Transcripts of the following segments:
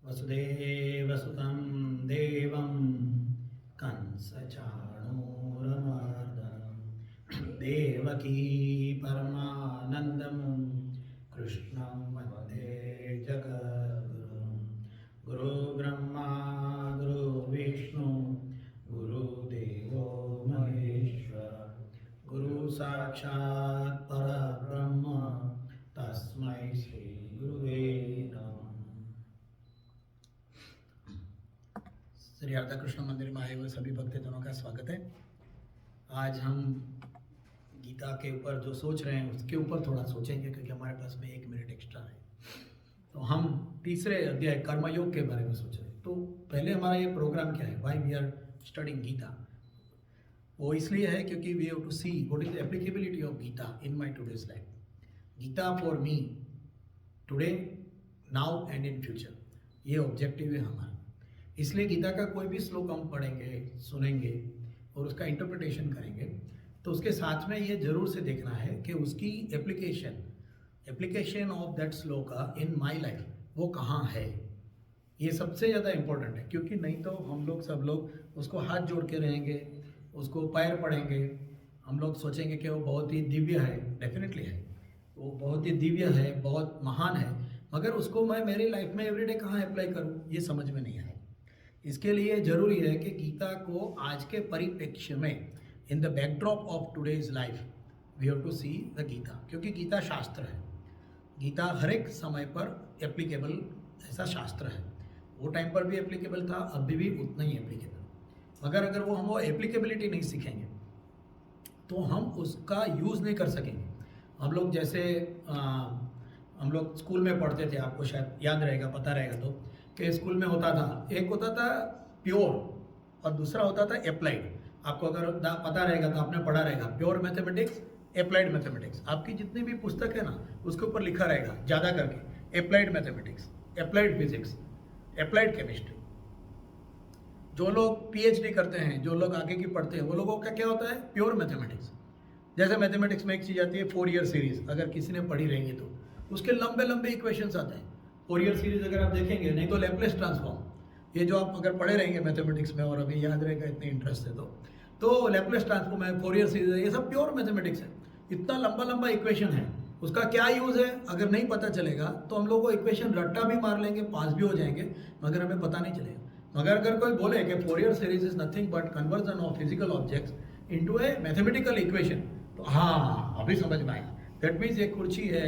वसुदेवसुतं देवं कंसचाणूरमर्दनं देवकी परमानन्दं कृष्णं वन्दे जगद्गुरुं गुरुब्रह्मा गुरुविष्णु गुरुदेवो महेश्वर गुरुसाक्षात् परब्रह्म तस्मै श्रीगुरुवे नमः। श्री राधा कृष्ण मंदिर में आए हुए सभी भक्तजनों का स्वागत है। आज हम गीता के ऊपर जो सोच रहे हैं उसके ऊपर थोड़ा सोचेंगे क्योंकि हमारे पास में 1 मिनट एक्स्ट्रा है। तो हम तीसरे अध्याय कर्मयोग के बारे में सोच रहे हैं। तो पहले हमारा ये प्रोग्राम क्या है, why we are studying Gita, वो इसलिए है क्योंकि we have to see what is the applicability of Gita in my today's life. Gita for me today, now and in future, ये ऑब्जेक्टिव है हमारा। इसलिए गीता का कोई भी श्लोक हम पढ़ेंगे, सुनेंगे और उसका इंटरप्रिटेशन करेंगे तो उसके साथ में ये जरूर से देखना है कि उसकी application of that shloka in my life वो कहाँ है। ये सबसे ज़्यादा इम्पोर्टेंट है क्योंकि नहीं तो हम लोग सब लोग उसको हाथ जोड़ के रहेंगे, उसको पैर पढ़ेंगे, हम लोग सोचेंगे कि वो बहुत ही दिव्य है। डेफिनेटली है, वो बहुत ही दिव्य है, बहुत महान है, मगर उसको मैं मेरी लाइफ में एवरीडे कहाँ अप्लाई करूँ ये समझ में नहीं आए। इसके लिए ज़रूरी है कि गीता को आज के परिप्रेक्ष्य में, in the backdrop of today's life, we have to see the Gita, क्योंकि गीता शास्त्र है। गीता हर एक समय पर एप्लीकेबल ऐसा शास्त्र है। वो टाइम पर भी एप्लीकेबल था, अभी भी उतना ही एप्लीकेबल। मगर अगर हम वो एप्लीकेबिलिटी नहीं सीखेंगे तो हम उसका यूज़ नहीं कर सकेंगे। हम लोग जैसे हम लोग स्कूल में पढ़ते थे, आपको शायद याद रहेगा, पता रहेगा तो, कि स्कूल में होता था, एक होता था प्योर और दूसरा होता था अप्लाइड। आपको अगर पता रहेगा तो आपने पढ़ा रहेगा, प्योर मैथमेटिक्स, अप्लाइड मैथमेटिक्स। आपकी जितनी भी पुस्तक है ना उसके ऊपर लिखा रहेगा ज़्यादा करके applied mathematics, applied physics, applied chemistry. जो लोग पीएचडी करते हैं, जो लोग आगे की पढ़ते हैं, वो लोगों का क्या होता है, प्योर मैथमेटिक्स। जैसे मैथमेटिक्स में एक चीज़ आती है 4 ईयर सीरीज, अगर किसी ने पढ़ी रहेंगी तो उसके लंबे लंबे इक्वेशंस आते हैं। 4 ईयर सीरीज अगर आप देखेंगे, नहीं तो लैपलेस ट्रांसफॉर्म, ये जो आप अगर पढ़े रहेंगे मैथमेटिक्स में और अभी याद रहेगा, इतने इंटरेस्ट है तो लैपलेस ट्रांसफॉर्म है, 4 ईयर सीरीज है, ये सब प्योर मैथमेटिक्स है। इतना लंबा लंबा इक्वेशन है, उसका क्या यूज़ है अगर नहीं पता चलेगा तो हम लोग वो इक्वेशन रट्टा भी मार लेंगे, पास भी हो जाएंगे, मगर हमें पता नहीं चलेगा। मगर अगर कोई बोले कि 4 year series is nothing but conversion of physical objects into a mathematical equation, तो हाँ अभी समझ में आएगा। दैट मीन्स ये कुर्सी है,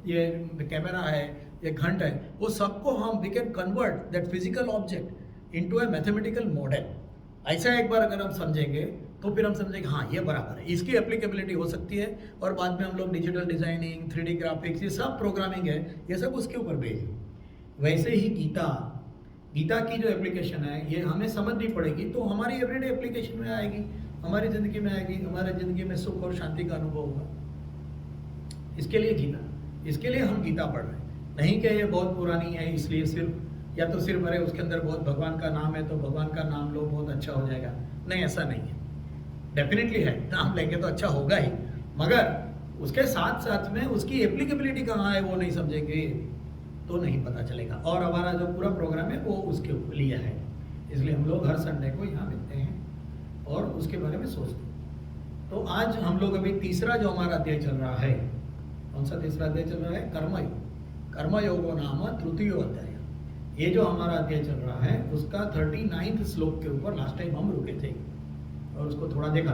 ये कैमरा है, ये घंट है, वो सबको हम we can convert that physical object into a mathematical model. ऐसा एक बार अगर हम समझेंगे तो फिर हम समझेंगे हाँ ये बराबर है, इसकी एप्लीकेबिलिटी हो सकती है। और बाद में हम लोग डिजिटल डिजाइनिंग, 3D ग्राफिक्स, ये सब प्रोग्रामिंग है, ये सब उसके ऊपर बेस्ड है। वैसे ही गीता की जो एप्लीकेशन है ये हमें समझनी पड़ेगी तो हमारी एवरीडे एप्लीकेशन में आएगी, हमारी ज़िंदगी में आएगी, हमारे ज़िंदगी में सुख और शांति का अनुभव होगा। इसके लिए गीता, इसके लिए हम गीता पढ़ रहे हैं। नहीं कि ये बहुत पुरानी है इसलिए सिर्फ, या तो सिर्फ अरे उसके अंदर बहुत भगवान का नाम है तो भगवान का नाम लो बहुत अच्छा हो जाएगा, नहीं ऐसा नहीं है। डेफिनेटली है, नाम लेंगे तो अच्छा होगा ही, मगर उसके साथ साथ में उसकी एप्लीकेबिलिटी कहाँ है वो नहीं समझेंगे तो नहीं पता चलेगा। और हमारा जो पूरा प्रोग्राम है वो उसके लिए है, इसलिए हम लोग हर संडे को यहाँ मिलते हैं और उसके बारे में सोचते हैं। तो आज हम लोग अभी तीसरा जो हमारा अध्याय चल रहा है, कौन सा तीसरा अध्याय चल रहा है, कर्मयोग। कर्मयोगो नाम तृतीयो अध्याय। ये जो हमारा अध्याय चल रहा है उसका 39वें श्लोक के ऊपर लास्ट टाइम हम रुके थे और उसको थोड़ा देखा।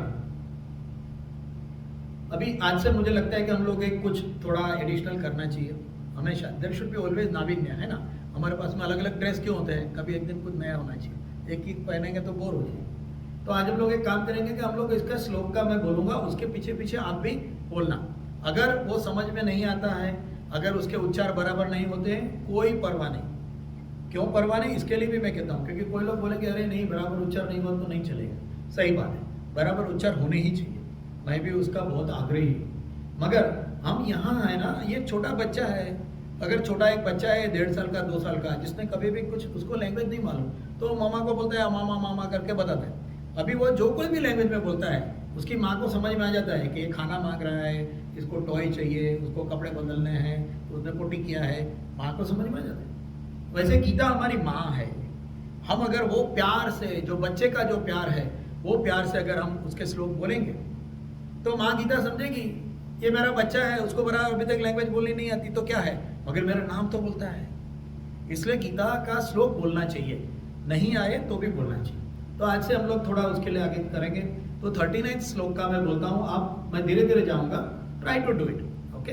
अभी आज से मुझे लगता है कि हम लोग एक कुछ थोड़ा एडिशनल करना चाहिए हमेशा। देयर शुड बी ऑलवेज नाविन्य, है ना। हमारे पास में अलग अलग ड्रेस क्यों होते हैं, कभी एक दिन कुछ नया होना चाहिए। एक ही पहनेंगे तो बोर हो जाएंगे। तो आज हम लोग एक काम करेंगे कि हम लोग इसका श्लोक का मैं बोलूंगा, उसके पीछे पीछे आप भी बोलना। अगर वो समझ में नहीं आता है, अगर उसके उच्चार बराबर नहीं होते हैं, कोई परवाह नहीं। क्यों परवाह नहीं, इसके लिए भी मैं कहता हूँ, क्योंकि कोई लोग बोलेंगे अरे नहीं बराबर उच्चार नहीं हुआ तो नहीं चलेगा। सही बात है, बराबर उच्चार होने ही चाहिए, मैं भी उसका बहुत आग्रही हूँ। मगर हम यहाँ है ना, ये छोटा बच्चा है, अगर छोटा एक बच्चा है 1.5 साल का, 2 साल का, जिसने कभी भी कुछ, उसको लैंग्वेज नहीं मालूम, तो मामा को बोलता है मामा मामा करके बताता है। अभी वो जो कोई भी लैंग्वेज में बोलता है उसकी माँ को समझ में आ जाता है कि ये खाना मांग रहा है, इसको टॉय चाहिए, उसको कपड़े बदलने हैं, उसने पोटी किया है, माँ को समझ में आ जाता है। वैसे गीता हमारी माँ है। हम अगर वो प्यार से, जो बच्चे का जो प्यार है, वो प्यार से अगर हम उसके श्लोक बोलेंगे तो माँ गीता समझेगी ये मेरा बच्चा है, उसको बड़ा अभी तक लैंग्वेज बोलनी नहीं आती तो क्या है, मगर मेरा नाम तो बोलता है। इसलिए गीता का श्लोक बोलना चाहिए, नहीं आए तो भी बोलना चाहिए। तो आज से हम लोग थोड़ा उसके लिए आगे करेंगे। तो 39 श्लोक का मैं बोलता हूँ, आप, मैं धीरे धीरे जाऊंगा, try to do it, okay.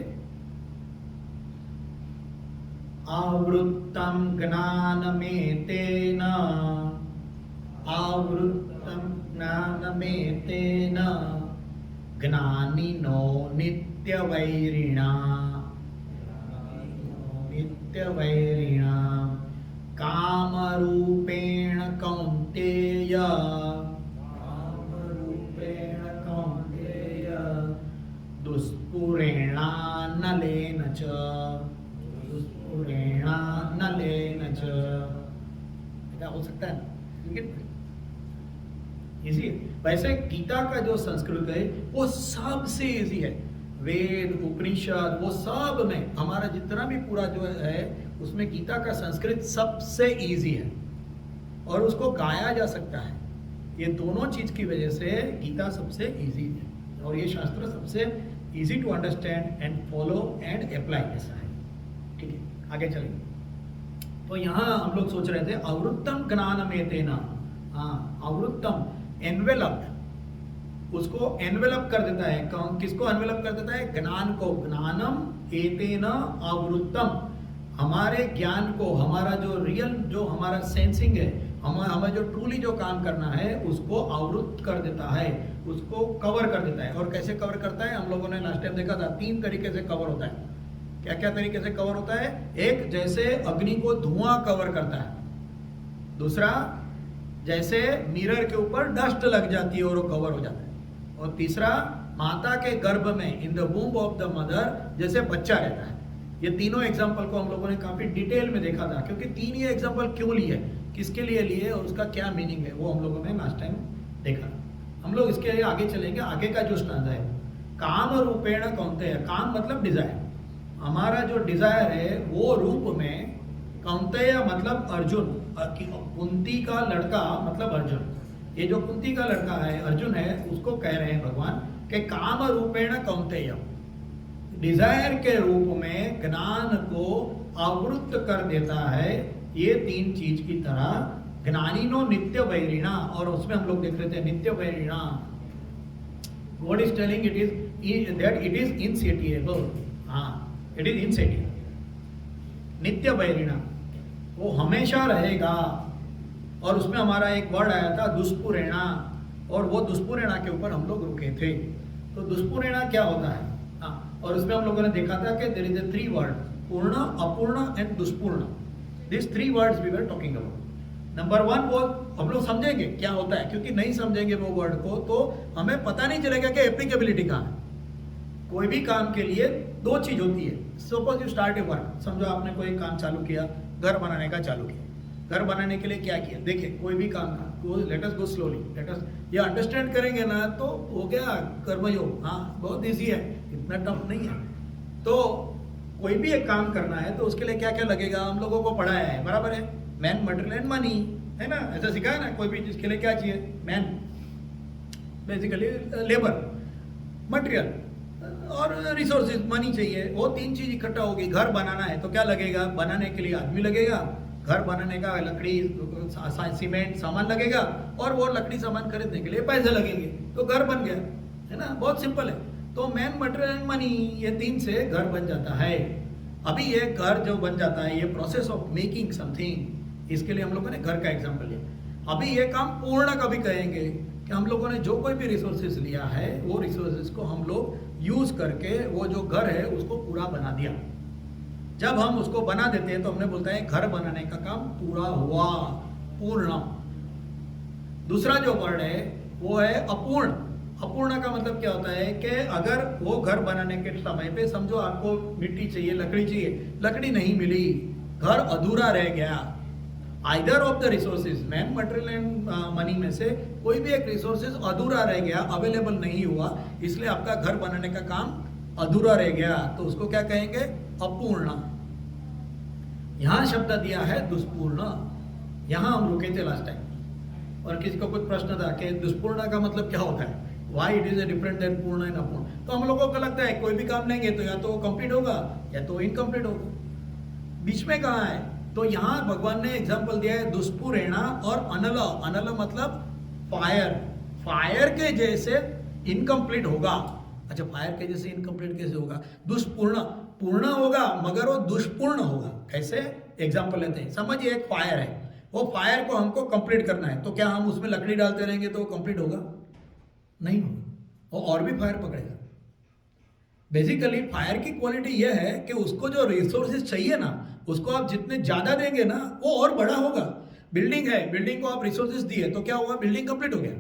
आवृत्तं ज्ञानमेतेन, आवृत्तं ज्ञानमेतेन ज्ञानिनो नित्यवैरिणा, नित्यवैरिणा कामरूपेण कौन्तेय, कामरूपेण कौन्तेय दुष्पुरेणानलेन च, दुष्पुरेणानलेन च। क्या हो सकता है ना? इजी है। वैसे गीता का जो संस्कृत है वो सबसे इजी है। वेद, उपनिषद, वो सब में हमारा जितना भी पूरा जो है उसमें गीता का संस्कृत सबसे इजी है और उसको गाया जा सकता है। ये दोनों चीज की वजह से गीता सबसे इजी है और ये शास्त्र सबसे easy to understand and follow and apply ऐसा है। ठीक है, आगे चलेंगे। तो यहाँ हम लोग सोच रहे थे आवृत्तम ज्ञानमेतेन। हाँ, आवृत्तम एनवेलप्ड, उसको एनवेलप कर देता है। किसको एनवेलप कर देता है? ज्ञान को। ज्ञानम एतेन आवृत्तम, हमारे ज्ञान को, हमारा जो रियल, जो हमारा सेंसिंग है, हमें जो ट्रूली जो काम करना है उसको आवृत्त कर देता है, उसको कवर कर देता है। और कैसे कवर करता है? हम लोगों ने लास्ट टाइम देखा था, 3 तरीके से कवर होता है। क्या क्या तरीके से कवर होता है? एक, जैसे अग्नि को धुआं कवर करता है। दूसरा, जैसे मिरर के ऊपर डस्ट लग जाती है और वो कवर हो जाता है। और तीसरा, माता के गर्भ में, in the womb of the mother, जैसे बच्चा रहता है। ये तीनों एग्जाम्पल को हम लोगों ने काफी डिटेल में देखा था, क्योंकि 3 ये एग्जाम्पल क्यों लिए, किसके लिए लिए और उसका क्या मीनिंग है, वो हम लोगों ने लास्ट टाइम देखा। हम लोग इसके आगे चलेंगे। आगे का जो स्टांजा है, काम रूपेण कौन्तेय, काम मतलब डिजायर, हमारा जो डिजायर है वो रूप में, कौन्तेय मतलब अर्जुन, कुंती का लड़का मतलब अर्जुन। ये जो कुंती का लड़का है, अर्जुन है, उसको कह रहे हैं भगवान कि काम रूपेण कौन्तेय, डिजायर के रूप में ज्ञान को आवृत्त कर देता है। ये 3 चीज की तरह ज्ञानिनो नित्य वैरिणा, और उसमें हम लोग देख रहे थे नित्य वैरिणा, God is telling it is that it is insatiable. हाँ, इट इज इनसेटिएबल। नित्य वैरिणा, वो हमेशा रहेगा। और उसमें हमारा एक वर्ड आया था दुष्पुरेणा, और वो दुष्पुरेणा के ऊपर हम लोग रुके थे। तो दुष्पुरेणा क्या होता है? हाँ, और उसमें हम लोगों ने देखा था कि देयर इज अ 3 वर्ड, पूर्ण, अपूर्ण एंड दुष्पूर्ण। This 3 words we were talking about. Number 1 वो हम लोग समझेंगे क्या होता है, क्योंकि नहीं समझेंगे वो वर्ड को तो हमें पता नहीं चलेगा कि एप्लीकेबिलिटी कहाँ है। कोई भी काम के लिए 2 चीज होती है। Suppose you start A work, समझो आपने कोई काम चालू किया, घर बनाने का चालू किया। घर बनाने के लिए क्या किया? देखिए, कोई भी काम का लेट अस गो स्लोली, लेट अस, ये अंडरस्टैंड करेंगे ना तो हो गया कर्मयोग। हाँ, बहुत इजी है, इतना टफ नहीं है। तो कोई भी एक काम करना है तो उसके लिए क्या क्या लगेगा, हम लोगों को पढ़ाया है, बराबर है। मैन, मटेरियल एंड मनी, है ना, ऐसा सिखाया ना। कोई भी चीज के लिए क्या चाहिए? मैन, बेसिकली लेबर, मटेरियल और रिसोर्सेज, मनी चाहिए। वो 3 चीज इकट्ठा होगी। घर बनाना है तो क्या लगेगा? बनाने के लिए आदमी लगेगा, घर बनाने का लकड़ी, सीमेंट, सामान लगेगा, और वो लकड़ी सामान खरीदने के लिए पैसे लगेंगे, तो घर बन गया, है ना। बहुत सिंपल है। तो मैन, मटेरियल एंड मनी, ये 3 से घर बन जाता है। अभी ये घर जो बन जाता है, ये प्रोसेस ऑफ मेकिंग समथिंग, इसके लिए हम लोगों ने घर का एग्जाम्पल लिया। अभी ये काम पूर्ण कभी कहेंगे कि हम लोगों ने जो कोई भी रिसोर्सेज लिया है, वो रिसोर्सेज को हम लोग यूज करके वो जो घर है उसको पूरा बना दिया। जब हम उसको बना देते हैं तो हमने बोलता है घर बनाने का काम पूरा हुआ, पूर्ण। दूसरा जो वर्ड है वो है अपूर्ण। अपूर्ण का मतलब क्या होता है कि अगर वो घर बनाने के समय पे समझो आपको मिट्टी चाहिए, लकड़ी चाहिए, लकड़ी नहीं मिली, घर अधूरा रह गया। Either of the resources, man, material and money में से कोई भी एक रिसोर्सेज अधूरा रह गया, अवेलेबल नहीं हुआ, इसलिए आपका घर बनाने का काम अधूरा रह गया, तो उसको क्या कहेंगे? अपूर्ण। यहाँ शब्द दिया है दुष्पूर्ण, यहाँ हम रुके थे लास्ट टाइम। और किसी को कुछ प्रश्न था कि दुष्पूर्ण का मतलब क्या होता है, why it is a different than purna and apurna. तो हम लोगों को लगता है कोई भी काम लेंगे तो या तो कंप्लीट होगा या तो इनकम्प्लीट होगा, बीच में कहाँ है। तो यहाँ भगवान ने एग्जाम्पल दिया है दुष्पूरेणा और अनल। अनल मतलब फायर, फायर के जैसे इनकम्प्लीट होगा। अच्छा, फायर के जैसे इनकम्प्लीट कैसे होगा? दुष्पूर्ण, पूर्ण होगा मगर वो दुष्पूर्ण होगा। कैसे? एग्जाम्पल लेते हैं। समझिए एक फायर है, वो फायर को हमको कंप्लीट करना है, तो क्या हम उसमें लकड़ी डालते रहेंगे तो कंप्लीट होगा? नहीं होगा, वो और भी फायर पकड़ेगा। बेसिकली फायर की क्वालिटी यह है कि उसको जो रिसोर्सेज चाहिए ना, उसको आप जितने ज्यादा देंगे ना वो और बड़ा होगा। बिल्डिंग है, बिल्डिंग को आप रिसोर्सेज दिए तो क्या हुआ? बिल्डिंग कंप्लीट हो गया।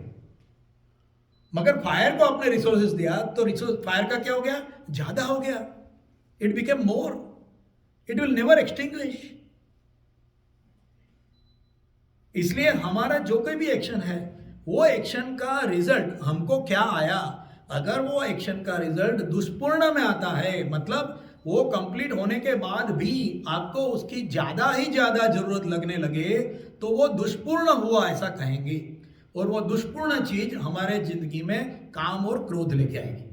मगर फायर को आपने रिसोर्सेज दिया तो फायर का क्या हो गया? ज्यादा हो गया। It became more, it will never extinguish. इसलिए हमारा जो कोई भी एक्शन है, वो एक्शन का रिजल्ट हमको क्या आया, अगर वो एक्शन का रिजल्ट दुष्पूर्ण में आता है, मतलब वो कंप्लीट होने के बाद भी आपको उसकी ज्यादा ही ज्यादा जरूरत लगने लगे, तो वो दुष्पूर्ण हुआ ऐसा कहेंगे। और वो दुष्पूर्ण चीज हमारे जिंदगी में काम और क्रोध लेके आएगी।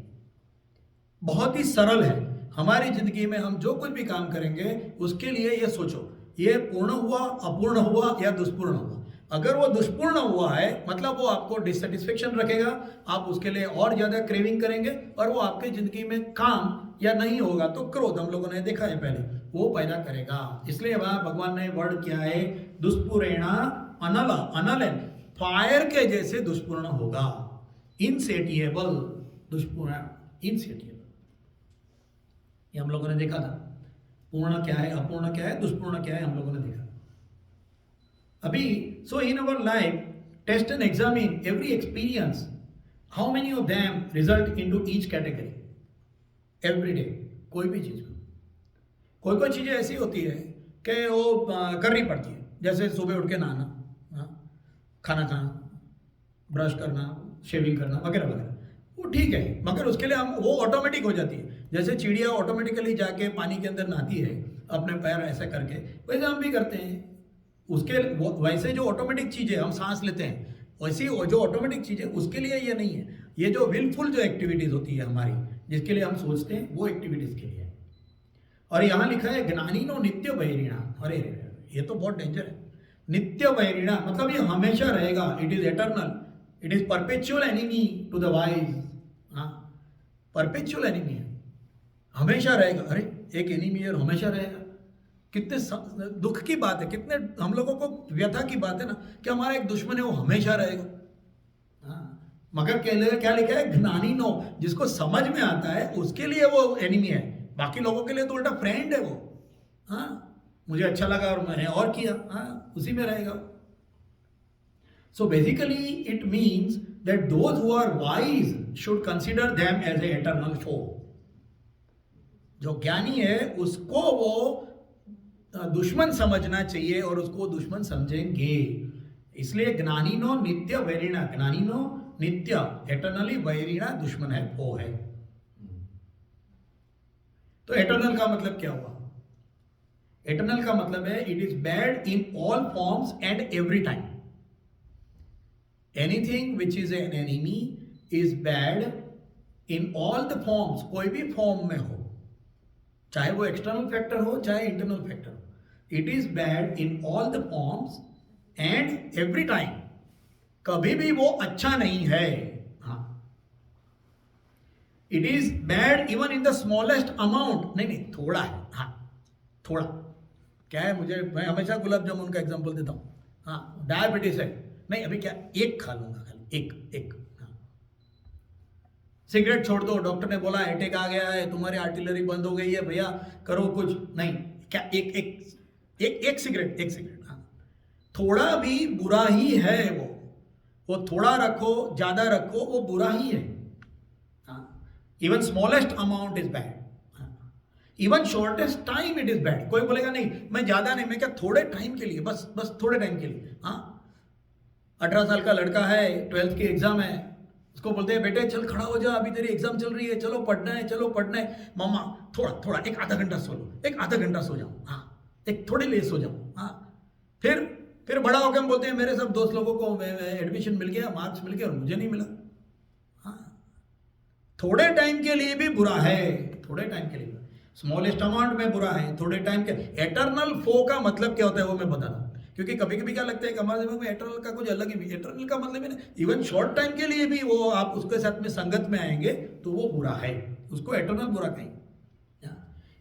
बहुत ही सरल है। हमारी जिंदगी में हम जो कुछ भी काम करेंगे उसके लिए ये सोचो, ये पूर्ण हुआ, अपूर्ण हुआ या दुष्पूर्ण हुआ। अगर वो दुष्पूर्ण हुआ है मतलब वो आपको डिससेटिस्फेक्शन रखेगा, आप उसके लिए और ज्यादा क्रेविंग करेंगे और वो आपके जिंदगी में काम या नहीं होगा तो क्रोध, हम लोगों ने देखा है पहले, वो पैदा करेगा। इसलिए वहां भगवान ने वर्ड किया है दुष्पूरेणा अनल। अनल है फायर के जैसे दुष्पूर्ण होगा, इनसेटिएबल। दुष्पूर्ण, इनसेटिएबल, ये हम लोगों ने देखा था। पूर्ण क्या है, अपूर्ण क्या है, दुष्पूर्ण क्या है, हम लोगों ने देखा अभी। So in our life test and examine every experience, how many of them result into each category every day. कोई भी चीज, कोई कोई चीजें ऐसी होती है कि वो करनी पड़ती है, जैसे सुबह उठ के नहाना, खाना खाना, ब्रश करना, शेविंग करना वगैरह वगैरह, वो ठीक है, मगर उसके लिए हम वो ऑटोमेटिक हो जाती है। जैसे चिड़िया ऑटोमेटिकली जाके पानी के अंदर नहाती है अपने पैर ऐसे करके, वैसे हम भी करते हैं। उसके वैसे जो ऑटोमेटिक चीज़ें हम सांस लेते हैं, वैसी जो ऑटोमेटिक चीज़ें, उसके लिए ये नहीं है। ये जो विलफुल जो एक्टिविटीज़ होती है हमारी, जिसके लिए हम सोचते हैं, वो एक्टिविटीज़ के लिए है। और यहाँ लिखा है ज्ञानीनो नित्य वैरिणा। अरे ये तो बहुत डेंजर है। नित्य वैरिणा मतलब ये हमेशा रहेगा, it is eternal, it is perpetual enemy to the wise. हाँ, परपेचुअल एनिमी है, हमेशा रहेगा। अरे एक एनिमी है और हमेशा रहेगा, कितने दुख की बात है, कितने हम लोगों को व्यथा की बात है ना कि हमारा एक दुश्मन है वो हमेशा रहेगा। हाँ, मगर क्या लिखा है? ज्ञानी नो, जिसको समझ में आता है उसके लिए वो एनिमी है, बाकी लोगों के लिए तो उल्टा फ्रेंड है वो। हाँ, मुझे अच्छा लगा और मैंने और किया, हाँ, उसी में रहेगा। So basically it means that those who are wise should consider them as a eternal foe. जो ज्ञानी है उसको वो दुश्मन समझना चाहिए और उसको दुश्मन समझेंगे। इसलिए ज्ञानीनो नित्य वैरिणा, ज्ञानीनो नित्य एटर्नली, वैरिणा दुश्मन है, फो है। तो एटर्नल का मतलब क्या हुआ? एटर्नल का मतलब है it is bad in all forms and every time. Anything which is an enemy is bad in all the forms, कोई भी फॉर्म में हो, चाहे वो एक्सटर्नल फैक्टर हो चाहे इंटरनल फैक्टर हो। It is bad in all the forms and every time, कभी भी वो अच्छा नहीं है। हाँ, it is bad even in the smallest amount, नहीं थोड़ा है, हाँ थोड़ा क्या है, मैं हमेशा गुलाब जामुन का एग्जांपल देता हूँ। हाँ, डायबिटीज है, नहीं अभी क्या, एक खा लूंगा खाली, एक। हाँ, सिगरेट छोड़ दो, डॉक्टर ने बोला अटैक आ गया है, तुम्हारी आर्टिलरी बंद हो गई है, भैया करो कुछ, नहीं क्या, एक सिगरेट। हाँ, थोड़ा भी बुरा ही है वो थोड़ा रखो ज्यादा रखो वो बुरा ही है। Even smallest amount is bad, even shortest time it is bad. कोई बोलेगा नहीं मैं ज्यादा नहीं, मैं क्या, थोड़े टाइम के लिए, बस थोड़े टाइम के लिए। हाँ, 18 साल का लड़का है, 12th की एग्जाम है, उसको बोलते हैं बेटे चल खड़ा हो जा, अभी तेरी एग्जाम चल रही है, चलो पढ़ना है। मम्मा थोड़ा एक आधा घंटा सो लो, एक आधा घंटा सो जाओ, हाँ एक थोड़ी लेस हो जाऊँ। हाँ, फिर बड़ा होकर हम बोलते हैं मेरे सब दोस्त लोगों को एडमिशन मिल गया, मार्क्स मिल गया और मुझे नहीं मिला। हाँ, थोड़े टाइम के लिए भी बुरा है, थोड़े टाइम के लिए स्मॉलेस्ट अमाउंट में बुरा है, थोड़े टाइम के। एटर्नल फो का मतलब क्या होता है वो मैं बता रहा हूँ, क्योंकि कभी कभी क्या लगता है कि हमारे दिमाग में एटर्नल का कुछ अलग ही, एटर्नल का मतलब है इवन शॉर्ट टाइम के लिए भी वो आप उसके साथ में संगत में आएंगे तो वो बुरा है, उसको एटर्नल बुरा कहेंगे।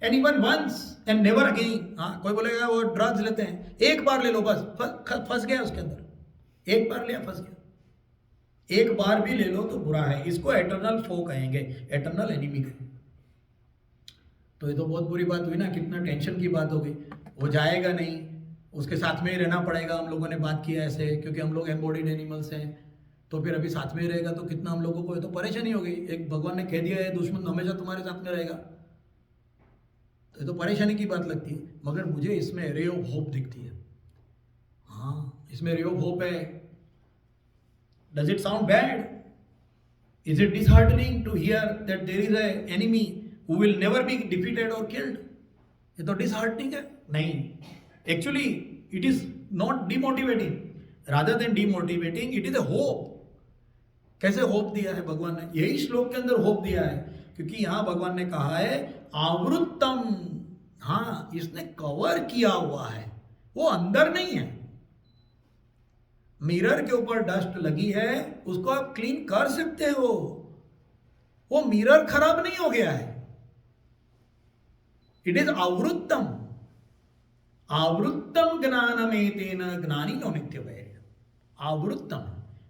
And even once and never again. हाँ, कोई बोलेगा वो ड्रग्स लेते हैं, एक बार ले लो बस, फंस गया उसके अंदर, एक बार लिया फंस गया, एक बार भी ले लो तो बुरा है, इसको एटर्नल फो कहेंगे, एटर्नल एनिमी कहेंगे। तो ये तो बहुत बुरी बात हुई ना, कितना टेंशन की बात हो गई। वो जाएगा नहीं, उसके साथ में ही रहना पड़ेगा। हम लोगों ने बात किया ऐसे, क्योंकि हम लोग एम्बॉडीड एनिमल्स हैं, तो फिर अभी साथ में ही रहेगा तो कितना हम लोगों को तो परेशानी होगी। एक भगवान ने कह दिया है दुश्मन हमेशा तुम्हारे साथ में रहेगा, तो ये तो परेशानी की बात लगती है। मगर मुझे इसमें रे ऑफ होप दिखती है। हाँ, इसमें रे ऑफ होप है। Does it sound bad? Is it disheartening to hear that there is a enemy who will never be defeated or killed? ये तो डिसहार्टनिंग है? नहीं, actually it is not demotivating, rather than demotivating it is a hope. कैसे hope दिया है भगवान ने? यही श्लोक के अंदर होप दिया है, क्योंकि यहां भगवान ने कहा है आवृत्तम। हाँ, इसने कवर किया हुआ है, वो अंदर नहीं है। मिरर के ऊपर डस्ट लगी है, उसको आप क्लीन कर सकते हो, वो मिरर खराब नहीं हो गया है। It is आवृत्तम, आवृत्तम ज्ञानमेतेन ज्ञानिनो नित्यवैर्यम्। आवृत्तम,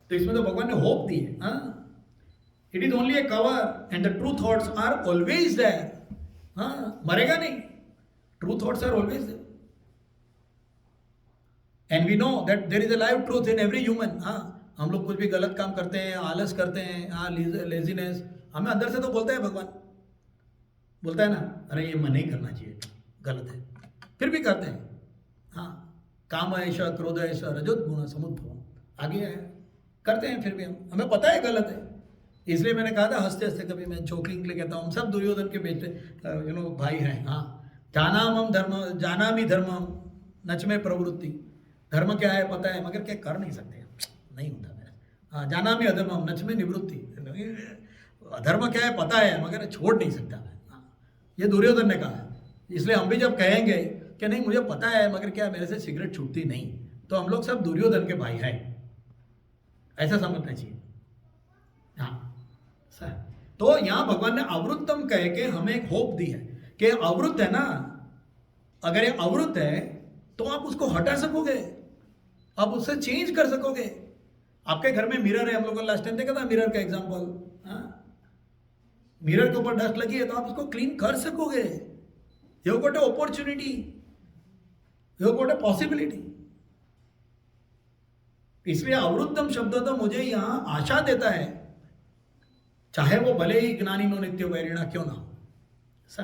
तो इसमें तो भगवान ने होप दी है। It is only a cover and the true thoughts are always there. हाँ, मरेगा नहीं, true thoughts are always there and we know that there is a live truth in every human. हाँ, हम लोग कुछ भी गलत काम करते हैं, आलस करते हैं, हाँ, लेजीनेस, हमें अंदर से तो बोलता है, भगवान बोलता है ना, अरे ये मन नहीं करना चाहिए, गलत है, फिर भी करते हैं। हाँ, काम ऐसा, क्रोध ऐसा, रजोत गुण समुद्भव, आगे है, करते हैं, फिर भी हमें पता है गलत है। इसलिए मैंने कहा था हंसते हंसते, कभी मैं जोकिंग के लिए कहता हूँ, हम सब दुर्योधन के बेटे भाई हैं। हाँ, जानामम धर्म, जानामि धर्मम नच में प्रवृत्ति। धर्म क्या है पता है, मगर क्या कर नहीं सकते, नहीं होता मेरा। हाँ, जानामि अधर्मम नच में निवृत्ति। धर्म क्या है पता है, मगर छोड़ नहीं सकता मैं। ये दुर्योधन ने कहा है। इसलिए हम भी जब कहेंगे कि नहीं मुझे पता है मगर क्या मेरे से सिगरेट छूटती नहीं, तो हम लोग सब दुर्योधन के भाई हैं, ऐसा समझना चाहिए। हाँ सर, तो यहां भगवान ने अवृत्तम कह के हमें एक होप दी है कि अवृत्त है ना, अगर ये अवृत्त है तो आप उसको हटा सकोगे, आप उससे चेंज कर सकोगे। आपके घर में मिरर है, हम लोगों ने लास्ट टाइम देखा था मिरर का एग्जाम्पल। हाँ, मिरर के ऊपर डस्ट लगी है तो आप उसको क्लीन कर सकोगे। You got a opportunity, you got a possibility. इसलिए अवृत्तम शब्द तो मुझे यहां आशा देता है, चाहे वो भले ही ज्ञानी नो नित्य वैरिणा क्यों ना हो। सर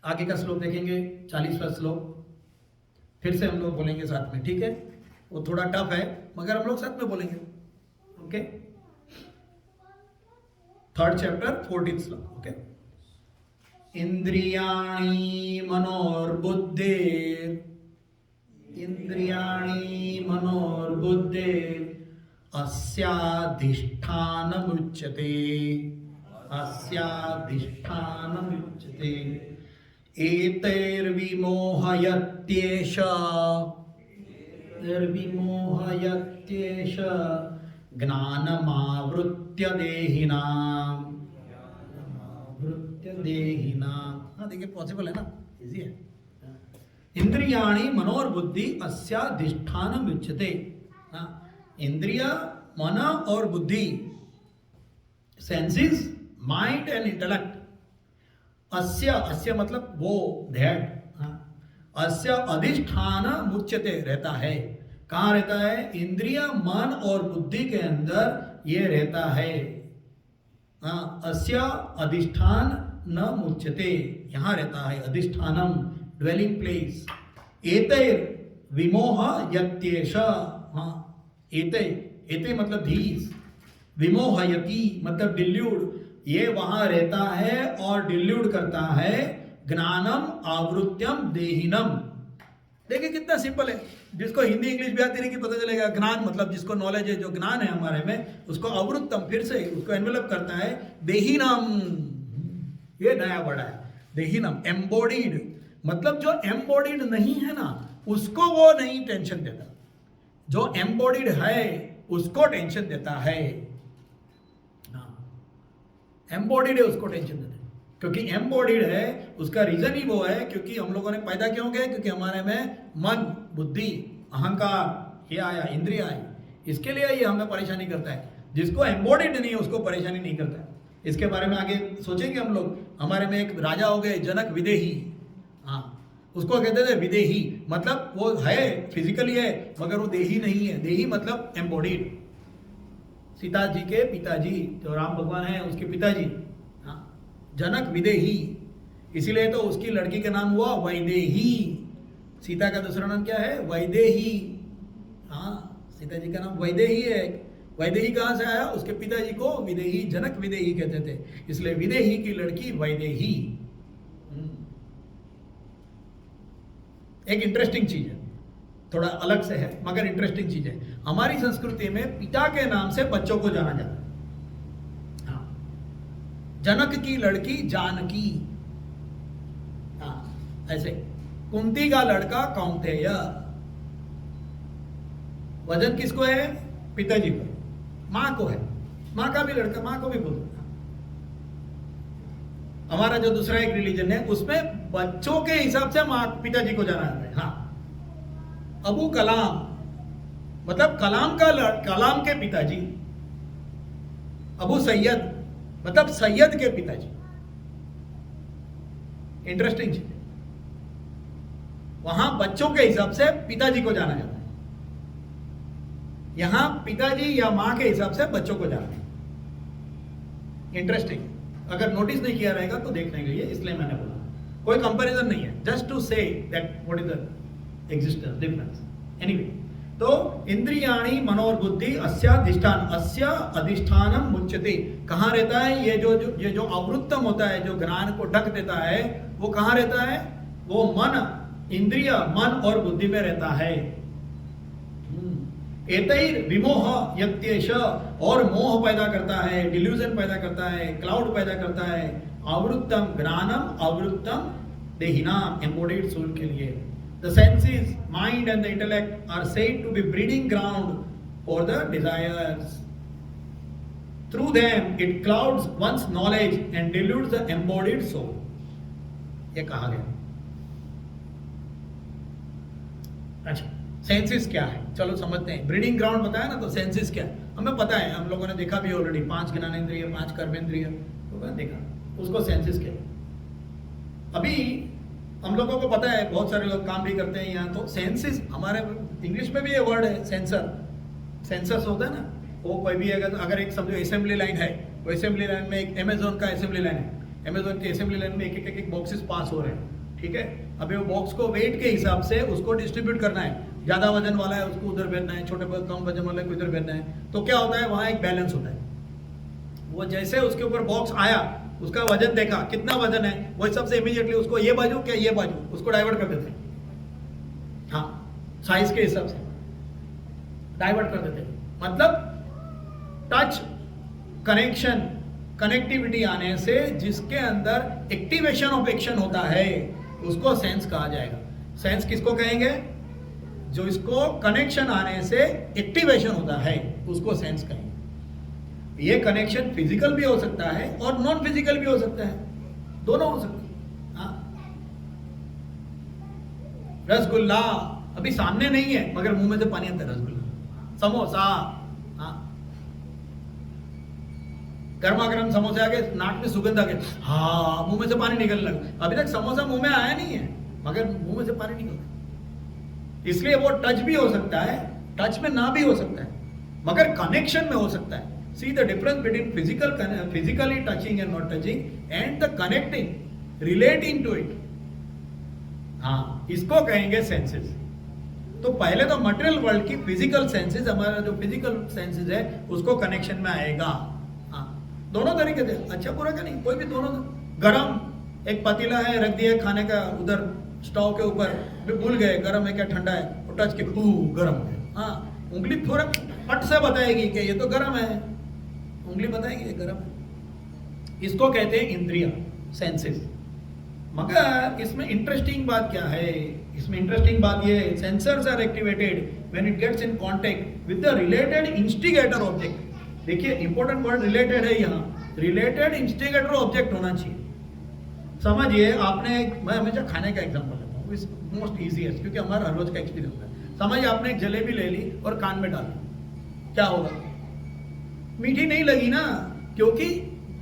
आगे का श्लोक देखेंगे, 40वां श्लोक, फिर से हम लोग बोलेंगे साथ में, ठीक है? वो थोड़ा टफ है मगर हम लोग साथ में बोलेंगे, ओके? 3rd चैप्टर 14th श्लोक, ओके? इंद्रियाणि मनोर्बुद्धिर, इंद्रियाणि मनोर्बुद्धिर अस्याधिष्ठानमुच्यते, अस्याधिष्ठानमुच्यते एतैर्विमोहयत्येष, निर्विमोहयत्येष ज्ञानमावृत्य देहिनाम, आवृत्य देहिनाम। हाँ देखिए, पॉसिबल है ना, इजी है। इंद्रियाणि मनोर्बुद्धि अस्याधिष्ठानम उच्यते। हाँ, इंद्रिया, मन और बुद्धि, सेंसेस, माइंड एंड इंटेलेक्ट, अस्य, अस्य मतलब वो, दैट, अस्य अधिष्ठान मुच्यते रहता है। कहाँ रहता है? इंद्रिया, मन और बुद्धि के अंदर ये रहता है। अस्य अधिष्ठान न मुच्यते, यहाँ रहता है, अधिष्ठानम, ड्वेलिंग प्लेस। एतैर विमोह यत्येष, हाँ, एते, एते मतलब धीस, विमोहयति मतलब डिल्यूड, ये वहां रहता है और डिल्यूड करता है ज्ञानम आवृत्यम देहिनम। देखिए कितना सिंपल है, जिसको हिंदी इंग्लिश भी आती रहेगी पता चलेगा। ज्ञान मतलब जिसको नॉलेज है, जो ज्ञान है हमारे में, उसको आवृत्तम, फिर से उसको एनवेलप करता है देहिनम। ये नया वर्ड है देहिनम, एम्बॉडीड। मतलब जो एम्बॉडीड नहीं है ना, उसको वो नहीं टेंशन देता, जो एम्बॉडीड है उसको टेंशन देता है। एम्बॉडीड है उसको टेंशन देता है, क्योंकि एम्बॉडीड है उसका रीजन ही वो है क्योंकि हम लोगों ने पैदा क्यों किया, क्योंकि हमारे में मन, बुद्धि, अहंकार ये आया, इंद्रिया आई, इसके लिए ये हमें परेशानी करता है। जिसको एम्बॉडीड नहीं है उसको परेशानी नहीं करता है। इसके बारे में आगे सोचेंगे हम लोग। हमारे में एक राजा हो गए जनक विदेही, हाँ, उसको कहते थे विदेही, मतलब वो है फिजिकली है मगर वो देही नहीं है। देही मतलब एम्बॉडीड। सीता जी के पिताजी जो राम भगवान हैं उसके पिताजी, हाँ, जनक विदेही, इसीलिए तो उसकी लड़की का नाम हुआ वैदेही। सीता का दूसरा नाम क्या है, वैदेही। हाँ, सीता जी का नाम वैदेही है। वैदेही कहाँ से आया, उसके पिताजी को विदेही, जनक विदेही कहते थे, इसलिए विदेही की लड़की वैदेही। एक इंटरेस्टिंग चीज है, थोड़ा अलग से है मगर इंटरेस्टिंग चीज है। हमारी संस्कृति में पिता के नाम से बच्चों को जाना जाता है। हाँ, जनक की लड़की जानकी, हाँ, ऐसे कुंती का लड़का कौंतेय। वजन किसको है, पिताजी को, मां को है, मां का भी लड़का, मां को भी बोलते। हमारा जो दूसरा एक रिलीजन है उसमें बच्चों के हिसाब से मां पिताजी को जाना जाता है। हाँ, अबू कलाम मतलब कलाम के पिताजी। अबू सैयद मतलब सैयद के पिताजी। इंटरेस्टिंग चीज है, वहां बच्चों के हिसाब से पिताजी को जाना जाता है, यहां पिताजी या मां के हिसाब से बच्चों को जाना है। इंटरेस्टिंग, अगर नोटिस नहीं किया रहेगा तो देखने के लिए, इसलिए मैंने बोला। कोई कंपैरिजन नहीं है, just to say that what is the existence difference. Anyway, तो इंद्रियाणि मनोर्बुद्धि अस्याधिष्ठान, अस्या अधिष्ठानम मुच्यते। कहाँ रहता है ये जो आवृत्तम होता है, जो ज्ञान को ढक देता है, वो कहाँ रहता है, वो मन, इंद्रिय, मन और बुद्धि में रहता है। एतैर विमोह यत्येष, और मोह पैदा करता है, डिल्यूजन पैदा करता है, क्लाउड पैदा करता है। आवृत्तम ज्ञानम आवृत्तम देहिनाम, एम्बॉडीड सोल के लिए। The senses, mind and the intellect are said to be breeding ground for the desires. Through them, it clouds one's knowledge and dilutes the embodied soul. ये कहा गया। अच्छा, सेंसेस क्या है, चलो समझते हैं। ब्रीडिंग ग्राउंड बताया ना, तो सेंसेस क्या है हमें पता है, हम लोगों ने देखा भी ऑलरेडी। 5 ज्ञानेंद्रिय, 5 कर्मेंद्रिय, तो देखा उसको सेंसेस क्या है। अभी हम लोगों को पता है, बहुत सारे लोग काम भी करते हैं यहाँ, तो सेंसेस, हमारे इंग्लिश में भी ये वर्ड है सेंसर। सेंसर्स होता है ना, वो कोई भी अगर एक समझो असेंबली लाइन है, वो असेंबली लाइन में एक अमेजोन का असेंबली लाइन है, अमेजोन के असेंबली लाइन में एक बॉक्सेस पास हो रहे हैं, ठीक है। अभी वो बॉक्स को वेट के हिसाब से उसको डिस्ट्रीब्यूट करना है, ज़्यादा वजन वाला है उसको उधर भेजना है, छोटे कम वजन वाला है उधर भेजना है। तो क्या होता है, वहाँ एक बैलेंस होता है। वो जैसे उसके ऊपर बॉक्स आया, उसका वजन देखा कितना वजन है, वो हिसाब से इमीडिएटली उसको ये बाजू क्या ये बाजू, उसको डाइवर्ट कर देते हैं। हाँ, साइज के हिसाब से डाइवर्ट कर देते हैं। मतलब टच, कनेक्शन, कनेक्टिविटी आने से जिसके अंदर एक्टिवेशन ऑफ एक्शन होता है उसको सेंस कहा जाएगा। सेंस किसको कहेंगे, जो इसको कनेक्शन आने से एक्टिवेशन होता है उसको सेंस कहेंगे। ये कनेक्शन फिजिकल भी हो सकता है और नॉन फिजिकल भी हो सकता है, दोनों हो सकते हैं। हाँ, रसगुल्ला अभी सामने नहीं है मगर मुंह में से पानी आता है, रसगुल्ला, समोसा, हाँ, गर्मा गर्म समोसे आगे, नाक में सुगंध आ गया, हाँ, मुंह में से पानी निकलने लगा। अभी तक समोसा मुंह में आया नहीं है मगर मुंह में से पानी निकलता है। इसलिए वो टच भी हो सकता है, टच में ना भी हो सकता है, मगर कनेक्शन में हो सकता है। See the difference between physically touching and not touching and the connecting, relating to it. हाँ, इसको कहेंगे सेंसेस। तो पहले तो मटेरियल वर्ल्ड की फिजिकल सेंसेस, हमारा जो फिजिकल सेंसेस है उसको कनेक्शन में आएगा। हाँ, दोनों तरीके से, अच्छा बुरा का नहीं, कोई भी दोनों। गरम एक पतीला है, रख दिया खाने का उधर स्टोव के ऊपर, भूल गए गर्म है क्या ठंडा है, वो टच के गर्म हो गया। हाँ, उंगली थोड़ा पट से बताएगी कि ये तो गर्म है, उंगली बताएगी ये गर्म है। इसको कहते हैं इंद्रिया, सेंसेस। मगर इसमें इंटरेस्टिंग बात क्या है, इसमें इंटरेस्टिंग बात ये है, sensors are activated when it gets in contact with the related instigator object. देखिए इंपॉर्टेंट वर्ड रिलेटेड है यहाँ, रिलेटेड इंस्टिगेटर ऑब्जेक्ट होना चाहिए। समझिए आपने, मैं हमेशा खाने का एग्जांपल लेता हूँ, इस मोस्ट इजीएस्ट, क्योंकि हमारा हर रोज का एक्सपीरियंस है। समझिए आपने एक जलेबी ले ली और कान में डाली, क्या होगा? मीठी नहीं लगी ना, क्योंकि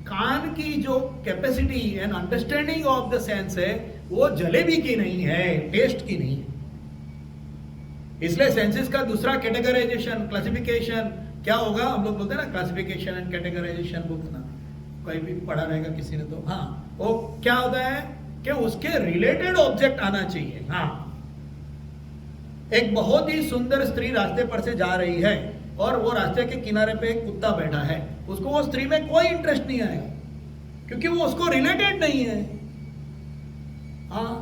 कान की जो capacity and understanding of the sense है वो जलेबी की नहीं है, टेस्ट की नहीं है। इसलिए सेंसेस का दूसरा कैटेगराइजेशन, क्लासिफिकेशन क्या होगा? हम लोग बोलते हैं ना क्लासिफिकेशन एंड कैटेगराइजेशन बुक ना, कोई भी पढ़ा रहेगा किसी ने तो। हाँ, वो क्या होता है कि उसके रिलेटेड ऑब्जेक्ट आना चाहिए। हाँ, एक बहुत ही सुंदर स्त्री रास्ते पर से जा रही है और वो रास्ते के किनारे पे एक कुत्ता बैठा है, उसको वो स्त्री में कोई इंटरेस्ट नहीं आएगा क्योंकि वो उसको रिलेटेड नहीं है। हाँ,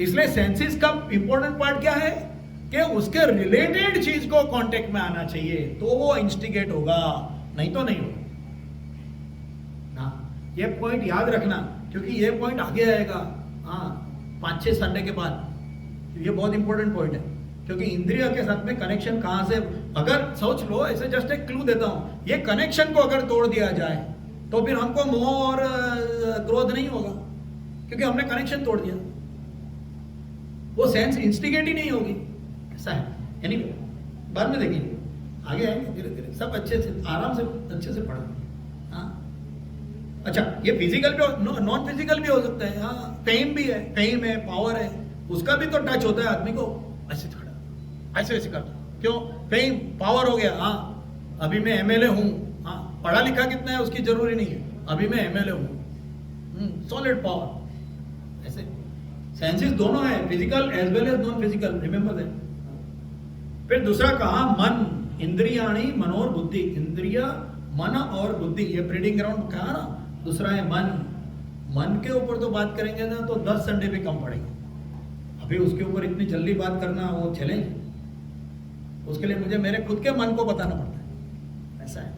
इसलिए सेंसेस का इंपॉर्टेंट पार्ट क्या है कि उसके रिलेटेड चीज को कांटेक्ट में आना चाहिए तो वो इंस्टिगेट होगा, नहीं तो नहीं होगा। ये पॉइंट याद रखना क्योंकि ये पॉइंट आगे आएगा। हाँ, 5-6 संडे के बाद ये बहुत इंपॉर्टेंट पॉइंट है, क्योंकि इंद्रिय के साथ में कनेक्शन कहां से, अगर सोच लो, ऐसे जस्ट एक क्लू देता हूं, ये कनेक्शन को अगर तोड़ दिया जाए तो फिर हमको मोह और क्रोध नहीं होगा, क्योंकि हमने कनेक्शन तोड़ दिया, वो सेंस इंस्टिगेट ही नहीं होगी। ऐसा है। एनीवे, बाद में देखेंगे, आगे आएंगे धीरे धीरे, सब अच्छे से आराम से अच्छे से पढ़ा। हाँ, अच्छा, ये फिजिकल भी, नॉन फिजिकल भी हो सकता है। हाँ, फेम भी है, फेम है, पावर है, उसका भी तो टच होता है आदमी को। ऐसे थोड़ा ऐसे ऐसे करता, क्यों? फेम, पावर हो गया। हाँ, अभी मैं एमएलए हूँ। हाँ, पढ़ा लिखा कितना है उसकी जरूरी नहीं है, अभी मैं एमएलए हूँ, सॉलिड पावर। ऐसे सेंसेस दोनों है, physical as well as non physical, remember that. फिर दूसरा कहा मन, इंद्रियाणी मनोर बुद्धि, इंद्रिया मन और बुद्धि, ये ब्रीडिंग ग्राउंड कहा ना। दूसरा है मन। मन के ऊपर तो बात करेंगे ना तो 10 संडे भी कम पड़ेंगे, अभी उसके ऊपर इतनी जल्दी बात करना वो चैलेंज, उसके लिए मुझे मेरे खुद के मन को बताना पड़ता है। ऐसा है।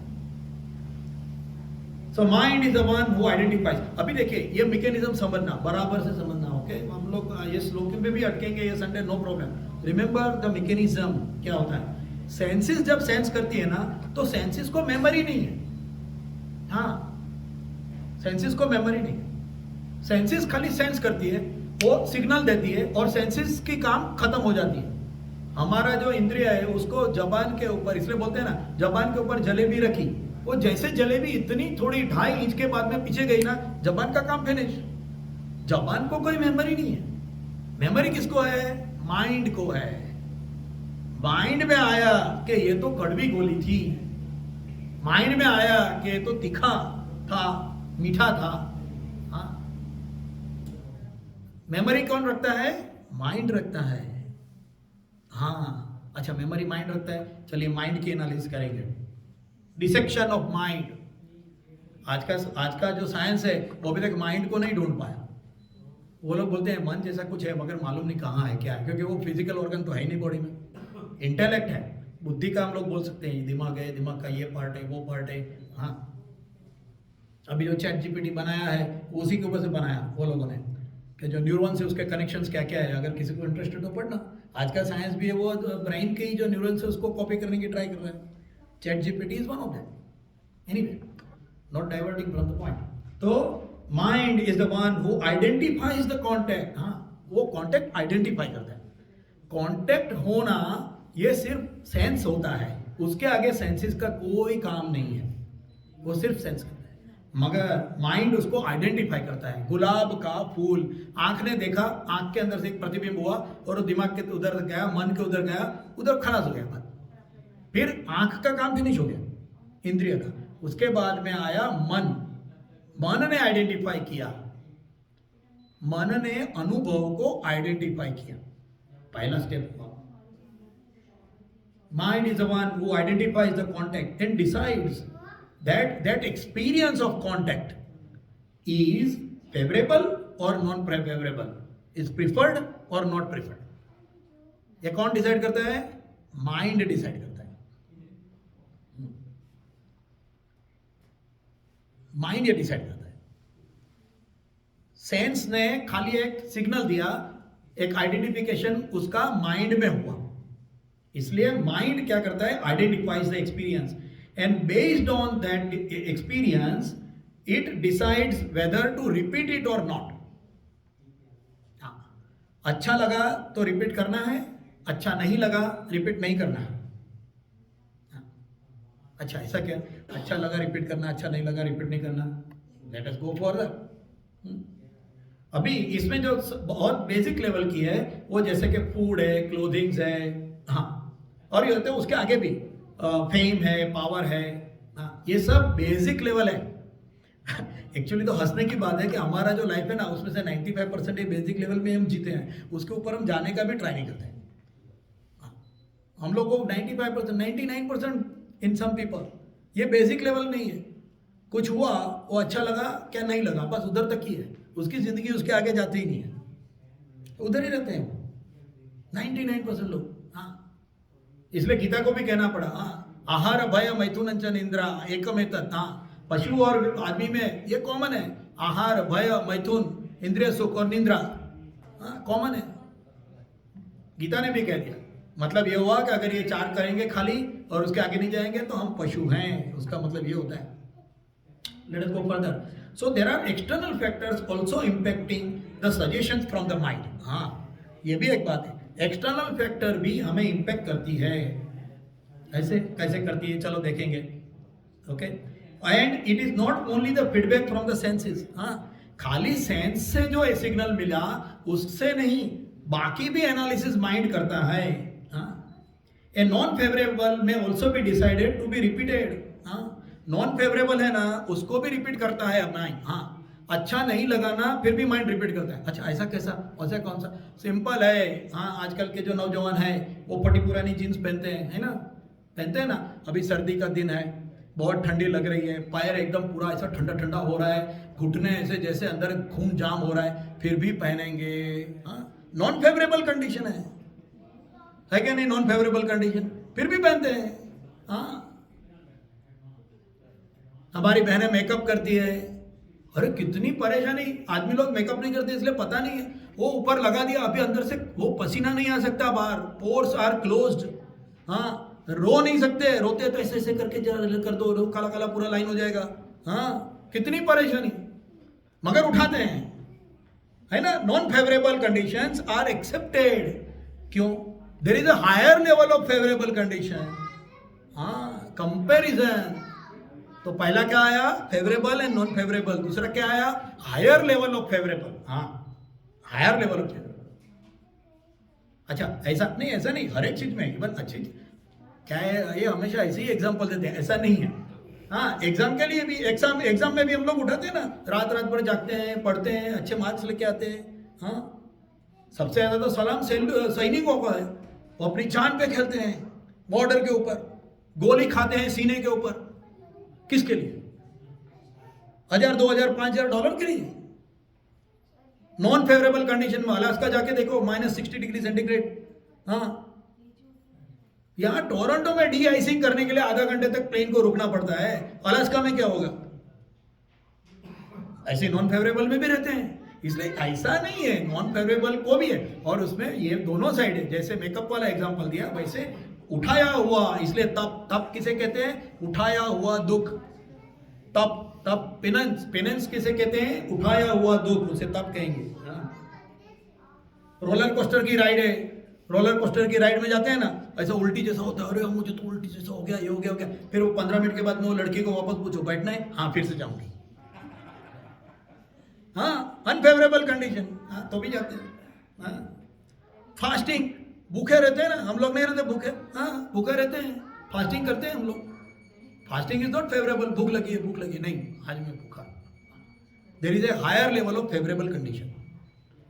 So mind is the one who identifies. अभी देखिए ये मैकेनिज्म समझना, बराबर से समझना। ओके, हम लोग ये श्लोक में भी अटकेंगे ये Sunday, no problem. Remember the mechanism क्या होता है। सेंसेस जब सेंस करती है ना तो सेंसेस को मेमोरी नहीं है। हाँ, सेंसेस को मेमोरी नहीं है, सेंसेस खाली सेंस करती है, वो सिग्नल देती है और सेंसेस की काम खत्म हो जाती है। हमारा जो इंद्रिय है उसको जबान के ऊपर, इसलिए बोलते हैं ना जबान के ऊपर जलेबी रखी, वो जैसे जलेबी इतनी थोड़ी 2.5 इंच के बाद में पीछे गई ना, जबान का काम फिनिश। जबान को कोई मेमोरी नहीं है। मेमोरी किसको है? माइंड को है। माइंड में आया कि ये तो कड़वी गोली थी, माइंड में आया कि ये तो तीखा था, मीठा था। हाँ, मेमोरी कौन रखता है? माइंड रखता है। हाँ, अच्छा, मेमोरी माइंड रखता है। चलिए माइंड की एनालिसिस करेंगे, डिसेक्शन ऑफ माइंड। आज का जो साइंस है वो अभी तक माइंड को नहीं ढूंढ पाया। वो लोग बोलते हैं मन जैसा कुछ है मगर मालूम नहीं कहाँ है, क्या है, क्योंकि वो फिजिकल ऑर्गन तो है ही नहीं बॉडी में। इंटेलेक्ट है, बुद्धि का हम लोग बोल सकते हैं, दिमाग है, दिमाग का ये पार्ट है, वो पार्ट है। हाँ, अभी जो चैट जीपीटी बनाया है उसी के ऊपर से बनाया वो लोगों ने, कि जो न्यूरॉन्स है उसके कनेक्शंस क्या क्या है। अगर किसी को इंटरेस्टेड तो पढ़ना, आज का साइंस भी है वो ब्रेन के ही जो न्यूरॉन्स है उसको कॉपी करने की ट्राई कर रहा है। ChatGPT is one of that. Anyway, not diverting from the point. तो mind is the one who identifies the contact. हाँ, वो कॉन्टेक्ट आइडेंटिफाई करता है। कॉन्टेक्ट होना ये सिर्फ सेंस होता है, उसके आगे सेंसेस का कोई काम नहीं है, वो सिर्फ सेंस करता है। मगर माइंड उसको आइडेंटिफाई करता है। गुलाब का फूल, आंख ने देखा, आंख के अंदर से एक प्रतिबिंब हुआ और वो दिमाग के उधर गया, मन के उधर गया, उधर खलास हो गया बात। फिर आंख का काम फिनिश हो गया, इंद्रिय का। उसके बाद में आया मन। मन ने आइडेंटिफाई किया, मन ने अनुभव को आइडेंटिफाई किया, पहला स्टेप हुआ। Mind is the one who identifies the contact and decides that that experience of contact is favourable और नॉन फेवरेबल, इज प्रिफर्ड और नॉट प्रिफर्ड। ये कौन डिसाइड करता है? माइंड डिसाइड करता है। माइंड ये डिसाइड करता है। सेंस ने खाली एक सिग्नल दिया, एक आइडेंटिफिकेशन उसका माइंड में हुआ, इसलिए माइंड क्या करता है? Identifies the experience and based on that experience it decides whether to repeat it और नॉट। अच्छा लगा तो रिपीट करना है, अच्छा नहीं लगा रिपीट नहीं करना है। अच्छा ऐसा क्या? अच्छा लगा रिपीट करना, अच्छा नहीं लगा रिपीट नहीं करना। लेट अस गो फॉरदर। अभी इसमें जो बहुत बेसिक लेवल की है वो जैसे कि फूड है, क्लोथिंग्स है, हाँ, और ये होते हैं उसके आगे भी फेम है, पावर है, हाँ, ये सब बेसिक लेवल है। एक्चुअली तो हंसने की बात है कि हमारा जो लाइफ है ना उसमें से 95% बेसिक लेवल में हम जीते हैं, उसके ऊपर हम जाने का भी ट्राई नहीं करते हैं। हम लोग को 95%, 99% इन सम पीपल ये बेसिक लेवल नहीं है। कुछ हुआ वो अच्छा लगा क्या नहीं लगा, बस उधर तक ही है, उसकी जिंदगी उसके आगे जाती ही नहीं है, उधर ही रहते हैं 99% लोग। हाँ, इसलिए गीता को भी कहना पड़ा, हाँ, आहार भय मैथुन च निंद्रा एकमेतत्। हाँ, पशु और आदमी में ये कॉमन है, आहार भय मैथुन इंद्रिय सुख और निंद्रा, हाँ कॉमन है। गीता ने भी कह दिया, मतलब ये हुआ कि अगर ये 4 करेंगे खाली और उसके आगे नहीं जाएंगे तो हम पशु हैं, उसका मतलब ये होता है। Let us go further. So there are external factors also impacting the suggestions from the mind. हाँ, ये भी एक बात है, एक्सटर्नल फैक्टर भी हमें इंपैक्ट करती है। ऐसे कैसे करती है, चलो देखेंगे। Okay, and it is not only the feedback from the senses. हाँ, खाली सेंस से जो सिग्नल मिला उससे नहीं, बाकी भी एनालिसिस माइंड करता है। ए नॉन फेवरेबल में ऑल्सो भी decided to be repeated. Non favourable है ना, उसको भी रिपीट करता है माइंड। हाँ, अच्छा नहीं लगा ना, फिर भी माइंड रिपीट करता है। अच्छा ऐसा कैसा, ऐसा कौन सा, सिंपल है। हाँ, आजकल के जो नौजवान है वो फटी पुरानी जीन्स पहनते हैं, है ना, पहनते हैं ना। अभी सर्दी का दिन है, बहुत ठंडी लग रही है, पैर एकदम पूरा ऐसा ठंडा ठंडा हो रहा है, घुटने ऐसे जैसे अंदर खून जाम हो रहा है, फिर भी पहनेंगे। हाँ, नॉन फेवरेबल कंडीशन है क्या नहीं? नॉन फेवरेबल कंडीशन, फिर भी पहनते हैं। हाँ, हमारी बहनें मेकअप करती है, अरे कितनी परेशानी। आदमी लोग मेकअप नहीं करते इसलिए पता नहीं है, वो ऊपर लगा दिया, अभी अंदर से वो पसीना नहीं आ सकता बाहर, पोर्स आर क्लोज्ड। हाँ, रो नहीं सकते, रोते तो ऐसे ऐसे करके कर दो, काला काला पूरा लाइन हो जाएगा। हाँ, कितनी परेशानी, मगर उठाते हैं, है ना। Non favourable conditions are accepted. क्यों? There is a higher level of favourable condition. हाँ, कंपैरिजन। तो पहला क्या आया? Favourable and non favourable. दूसरा क्या आया? Higher level of favourable. हाँ, हायर लेवल ऑफ फेवरेबल। अच्छा ऐसा नहीं, ऐसा नहीं, हर एक चीज में, इवन अच्छी क्या है, ये हमेशा ऐसे ही एग्जाम्पल देते हैं, ऐसा नहीं है। हाँ, एग्जाम के लिए भी, एग्जाम में भी हम लोग उठाते हैं ना, रात रात भर जागते हैं, पढ़ते हैं, अच्छे मार्क्स लेके आते हैं। हाँ, सबसे ज्यादा तो सलाम सैनिकों का है, वो अपनी जान पे खेलते हैं, बॉर्डर के ऊपर गोली खाते हैं सीने के ऊपर। किसके लिए? 1000, 2000, 5000 डॉलर के लिए। नॉन फेवरेबल कंडीशन में अलास्का जाके देखो, -60 डिग्री सेंटीग्रेड। हाँ, यहां टोरंटो में डी आइसिंग करने के लिए आधा घंटे तक प्लेन को रुकना पड़ता है, अलास्का में क्या होगा? ऐसे नॉन फेवरेबल में भी रहते हैं, इसलिए ऐसा नहीं है, नॉन फेवरेबल को भी है। और उसमें ये दोनों साइड है, जैसे मेकअप वाला एग्जांपल दिया वैसे उठाया हुआ, इसलिए तप किसे कहते हैं? उठाया हुआ दुख। तप पेनेंस किसे कहते हैं? उठाया हुआ दुख, उसे तप कहेंगे। रोलर कोस्टर की राइड है, रोलर कोस्टर की राइड में जाते हैं ना, ऐसा उल्टी जैसा होता है, अरे मुझे तो उल्टी जैसा हो गया, ये हो गया। फिर वो 15 मिनट के बाद में वो लड़की को वापस पूछो बैठना है, हाँ फिर से जाऊंगी। हाँ, अनफेवरेबल कंडीशन, हाँ तो भी जाते हैं। हाँ, फास्टिंग, भूखे रहते हैं ना, हम लोग नहीं रहते भूखे। हाँ, भूखे रहते हैं, फास्टिंग करते हैं हम लोग। फास्टिंग इज नॉट फेवरेबल, भूख लगी है, नहीं, आज मैं भूखा। There is a higher level of favourable condition.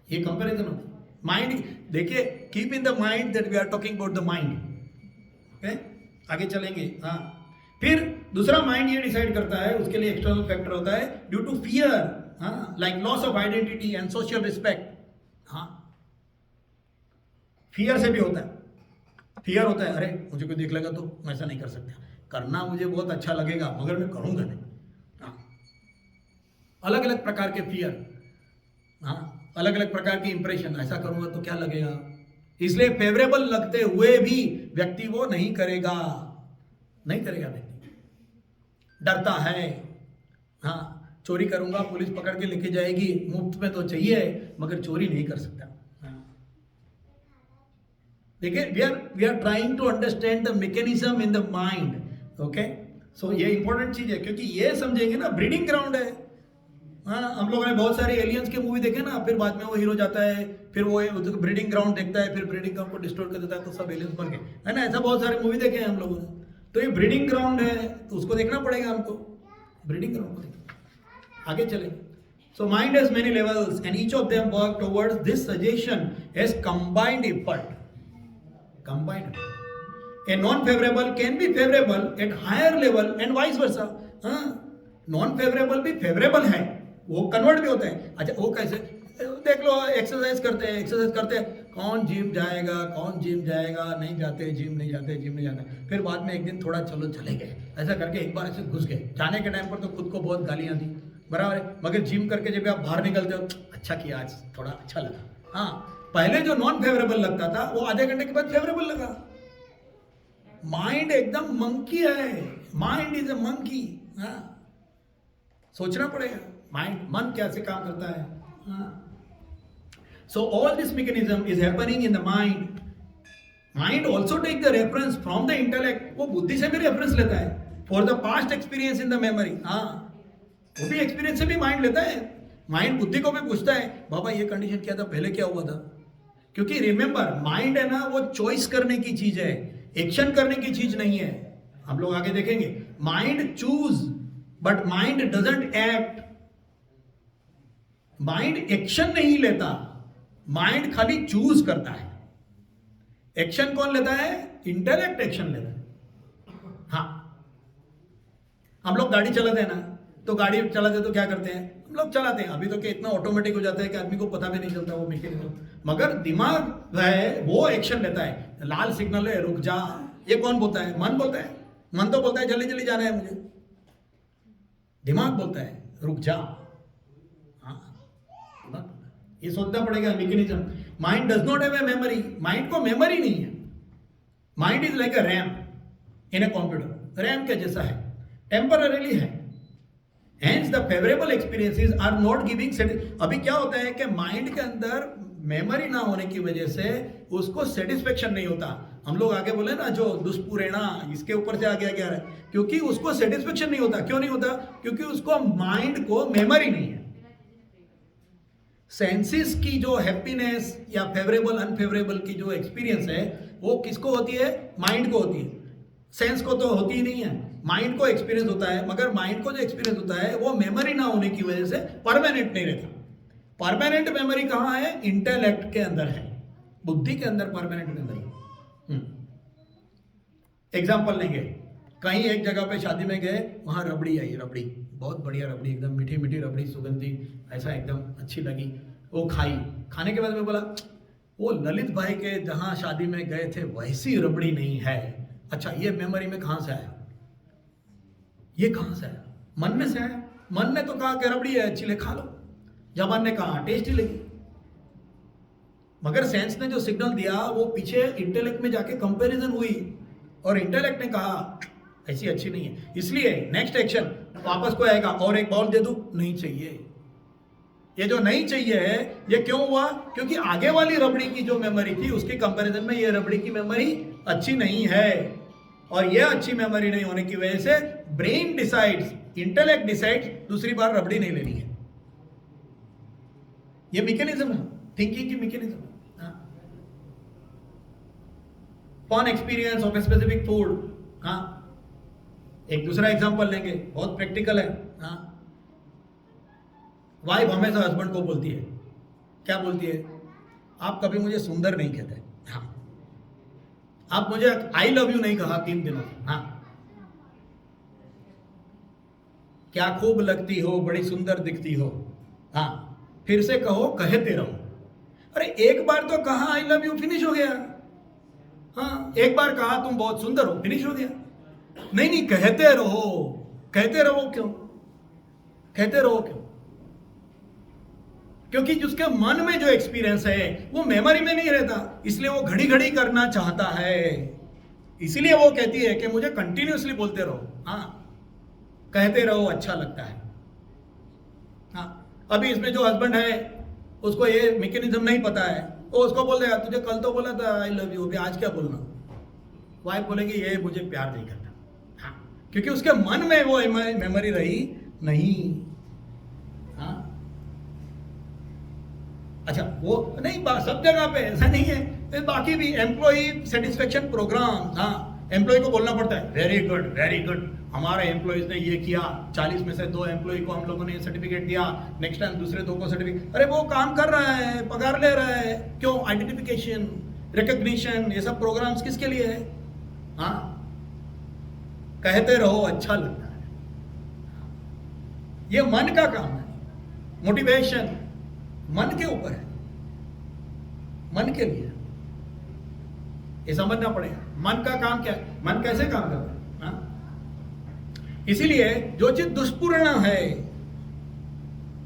ये कंपैरिजन होता है। माइंड देखिए, keep in the mind that we are talking about the mind. Okay, आगे चलेंगे। हाँ, फिर दूसरा माइंड ये डिसाइड करता है, उसके लिए एक्सटर्नल फैक्टर होता है ड्यू टू फियर। हाँ, like loss of identity and social respect. हाँ, फियर से भी होता है. फियर होता है, अरे मुझे कोई देख लेगा तो मैं ऐसा नहीं कर सकता, करना मुझे बहुत अच्छा लगेगा मगर मैं करूंगा नहीं. हाँ, अलग अलग प्रकार के फियर. हाँ, अलग अलग प्रकार की इंप्रेशन, ऐसा करूंगा तो क्या लगेगा, इसलिए फेवरेबल लगते हुए भी व्यक्ति वो नहीं करेगा. नहीं करेगा व्यक्ति, डरता है. हाँ, चोरी करूंगा पुलिस पकड़ के लेके जाएगी, मुफ्त में तो चाहिए मगर चोरी नहीं कर सकता. देखिए, we are trying to understand the mechanism in the mind. Okay, so ये इंपॉर्टेंट चीज है, क्योंकि ये समझेंगे ना, ब्रीडिंग ग्राउंड है. हाँ, हम लोगों ने बहुत सारे एलियंस के मूवी देखे ना, फिर बाद में वो हीरो जाता है, फिर वो ब्रीडिंग ग्राउंड देखता है, फिर ब्रीडिंग ग्राउंड को डिस्ट्रॉय कर देता है तो सब एलियंस बन गए, है ना. ऐसा बहुत सारे मूवी देखे हैं हम लोगों ने. तो ये ब्रीडिंग ग्राउंड है, तो उसको देखना पड़ेगा हमको, ब्रीडिंग ग्राउंड को देखना. आगे चले. So mind has many levels and each of them work towards this suggestion as combined effort. Combined. A non-favorable can be favorable at higher level and vice versa. हाँ, non-favorable भी favorable है, वो convert भी होता है. अच्छा, वो कैसे? देख लो, एक्सरसाइज करते हैं, कौन जिम जाएगा, कौन जिम जाएगा, नहीं जाते जिम, नहीं जाते. फिर बाद में एक दिन थोड़ा चलो चले गए, ऐसा करके एक बार ऐसे घुस गए. जाने के टाइम पर तो खुद को बहुत गालियां दी, बराबर है, मगर जिम करके जब आप बाहर निकलते हो, अच्छा किया आज, थोड़ा अच्छा लगा. हाँ, पहले जो नॉन फेवरेबल लगता था वो आधे घंटे के बाद फेवरेबल लगा. माइंड एकदम मंकी है, माइंड इज अ मंकी. हाँ, सोचना पड़ेगा मन कैसे काम करता है. हाँ, so all this mechanism is happening in the mind. Mind also take the reference from the intellect. वो बुद्धि से भी रेफरेंस लेता है for the past experience in the memory. हाँ, वो भी एक्सपीरियंस से भी माइंड लेता है. माइंड बुद्धि को भी पूछता है, बाबा ये कंडीशन क्या था, पहले क्या हुआ था. क्योंकि रिमेंबर, माइंड है ना, वो चॉइस करने की चीज है, एक्शन करने की चीज नहीं है. हम लोग आगे देखेंगे. Mind choose but mind doesn't act. Mind action नहीं लेता, माइंड खाली चूज करता है. एक्शन कौन लेता है? इंटेलेक्ट एक्शन लेता है. हाँ, हम लोग गाड़ी चलाते हैं ना, तो गाड़ी चलाते तो क्या करते हैं, हम लोग चलाते हैं. अभी तो क्या इतना ऑटोमेटिक हो जाता है कि आदमी को पता भी नहीं चलता वो मैकेनिज्म. मगर दिमाग है वो एक्शन लेता है. लाल सिग्नल है, रुक जा, ये कौन बोलता है? मन बोलता है. मन तो बोलता है जल्दी जल्दी जाना है मुझे, दिमाग बोलता है रुक जा. हाँ, ये सोचना पड़ेगा mechanism. Mind does not have a memory. Mind को मेमोरी नहीं है. Mind is like a RAM in a computer. RAM के जैसा है, टेम्पररीली है. Hence the favorable experiences are not giving. अभी क्या होता है कि माइंड के अंदर मेमोरी ना होने की वजह से उसको सेटिस्फेक्शन नहीं होता. हम लोग आगे बोले ना, जो दुष्पूरेणा, इसके ऊपर से आगे क्या है, क्योंकि उसको सेटिस्फेक्शन नहीं होता. क्यों नहीं होता? क्योंकि उसको माइंड को मेमोरी नहीं है. सेंसेस की जो हैप्पीनेस या फेवरेबल अनफेवरेबल की जो एक्सपीरियंस है वो किसको होती है? माइंड को होती है. सेंस को तो होती ही नहीं है, माइंड को एक्सपीरियंस होता है. मगर माइंड को जो एक्सपीरियंस होता है वो मेमोरी ना होने की वजह से परमानेंट नहीं रहता. परमानेंट मेमोरी कहाँ है? इंटेलेक्ट के अंदर है, बुद्धि के अंदर परमानेंट मेमोरी. एग्जाम्पल लेंगे. कहीं एक जगह पे शादी में गए, वहां रबड़ी आई, रबड़ी बहुत बढ़िया रबड़ी, एकदम मीठी मीठी रबड़ी, सुगंधी, ऐसा एकदम अच्छी लगी. वो खाई. खाने के बाद में बोला, वो ललित भाई के जहां शादी में गए थे वैसी रबड़ी नहीं है. अच्छा, ये मेमोरी में कहां से आया? ये कहां से आया? मन में से आया. मन ने तो कहा कि रबड़ी है अच्छी, ले खा लो. जबान ने कहा टेस्टी लगी. मगर सेंस ने जो सिग्नल दिया वो पीछे इंटेलेक्ट में जाके कंपैरिजन हुई और इंटेलेक्ट ने कहा ऐसी अच्छी नहीं है. इसलिए नेक्स्ट एक्शन वापस को आएगा, और एक बाउल दे दूं, नहीं चाहिए. ये जो नहीं चाहिए है ये क्यों हुआ? क्योंकि आगे वाली रबड़ी की जो मेमोरी थी उसके कंपैरिजन में ये रबड़ी की मेमोरी अच्छी नहीं है. और ये अच्छी मेमोरी नहीं होने की वजह से ब्रेन डिसाइड्स, इंटेलेक्ट डिसाइड्स दूसरी बार रबड़ी नहीं लेनी है. ये मैकेनिज्म है, थिंकिंग की mechanism. Fun experience of a specific food. हाँ, एक दूसरा एग्जांपल लेंगे, बहुत प्रैक्टिकल है. हाँ, वाइफ हमेशा हस्बैंड को बोलती है, क्या बोलती है? आप कभी मुझे सुंदर नहीं कहते. हाँ, आप मुझे आई लव यू नहीं कहा 3 दिनों. हाँ, क्या खूब लगती हो, बड़ी सुंदर दिखती हो. हाँ, फिर से कहो, कहते रहो। अरे एक बार तो कहा आई लव यू, फिनिश हो गया। हाँ, एक बार कहा तुम बहुत सुंदर हो, फिनिश हो गया। नहीं नहीं, कहते रहो। कहते रहो क्यों? कहते रहो क्यों? क्योंकि जिसके मन में जो एक्सपीरियंस है वो मेमोरी में नहीं रहता, इसलिए वो घड़ी घड़ी करना चाहता है। इसलिए वो कहती है कि मुझे कंटिन्यूअसली बोलते रहो। हाँ, कहते रहो, अच्छा लगता है। हाँ, अभी इसमें जो हस्बैंड है उसको ये मैकेनिज्म नहीं पता है, वो उसको बोल देगा तुझे कल तो बोला था आई लव यू, अभी आज क्या बोलना। वाइफ बोलेगी ये मुझे प्यार नहीं करता। हाँ, क्योंकि उसके मन में वो मेमोरी रही नहीं। हाँ, अच्छा, वो नहीं, सब जगह पे ऐसा नहीं है, तो बाकी भी एम्प्लॉय सेटिस्फेक्शन प्रोग्राम। हाँ, एम्प्लॉय को बोलना पड़ता है वेरी गुड वेरी गुड, हमारे एम्प्लॉयज ने ये किया, 40 में से 2 एम्प्लॉय को हम लोगों ने सर्टिफिकेट दिया, नेक्स्ट टाइम दूसरे 2 को सर्टिफिकेट। अरे वो काम कर रहा है, पगार ले रहा है, क्यों? आइडेंटिफिकेशन, रिकॉग्निशन, ये सब प्रोग्राम्स किसके लिए है? हाँ, कहते रहो, अच्छा लगता है। ये मन का काम है। मोटिवेशन मन के ऊपर है, मन के लिए ये समझना पड़ेगा। मन का काम क्या है, मन कैसे काम करता है। हाँ? इसीलिए जो चीज दुष्पूर्ण है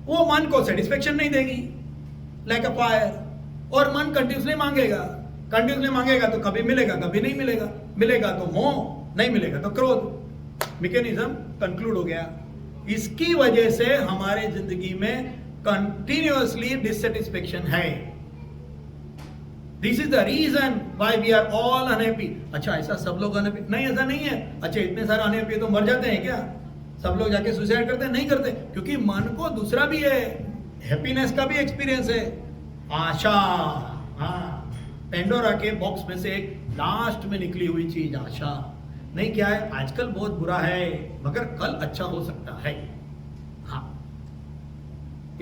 वो मन को सेटिस्फेक्शन नहीं देगी, लाइक अ फायर। और मन कंटिन्यूसली मांगेगा, कंटिन्यूसली मांगेगा तो कभी मिलेगा कभी नहीं मिलेगा, मिलेगा तो मोह, नहीं मिलेगा तो क्रोध। मैकेनिज्म कंक्लूड हो गया। इसकी वजह से हमारे जिंदगी में कंटिन्यूअसली डिससेटिस्फेक्शन है। This is the reason why we are all unhappy. अच्छा, ऐसा सब लोग अनहैप्पी नहीं? ऐसा नहीं है। अच्छा, इतने सारे अनहैप्पी तो मर जाते हैं क्या? सब लोग जाके सुसाइड करते हैं? नहीं करते, क्योंकि मन को दूसरा भी है, हैप्पीनेस का भी एक्सपीरियंस है, आशा। हाँ, पेंडोरा के बॉक्स में से एक लास्ट में निकली हुई चीज आशा। नहीं, क्या है, आजकल बहुत बुरा है मगर कल अच्छा हो सकता है। हाँ,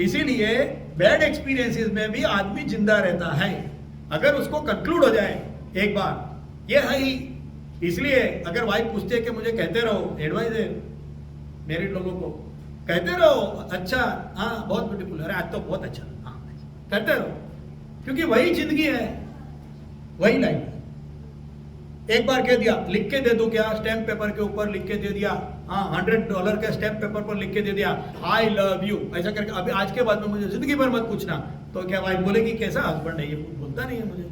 इसीलिए बैड एक्सपीरियंसेस में भी आदमी जिंदा रहता है अगर उसको कंक्लूड हो जाए एक बार, ये है ही। इसलिए अगर वाइफ पूछते है कि मुझे कहते रहो, एडवाइस है मेरिड लोगों को, कहते रहो, अच्छा, हाँ बहुत ब्यूटीफुल, अरे आज तो बहुत अच्छा, हाँ कहते रहो, क्योंकि वही जिंदगी है, वही लाइफ है। एक बार कह दिया, लिख के दे दो क्या, स्टैम्प पेपर के ऊपर लिख के दे दिया, हाँ $100 के स्टैम्प पेपर पर लिख के दे दिया आई लव यू, ऐसा करके अभी आज के बाद में मुझे जिंदगी भर मत पूछना, तो क्या वाइफ बोलेगी कैसा हस्बैंड है ये, बोलता नहीं है मुझे,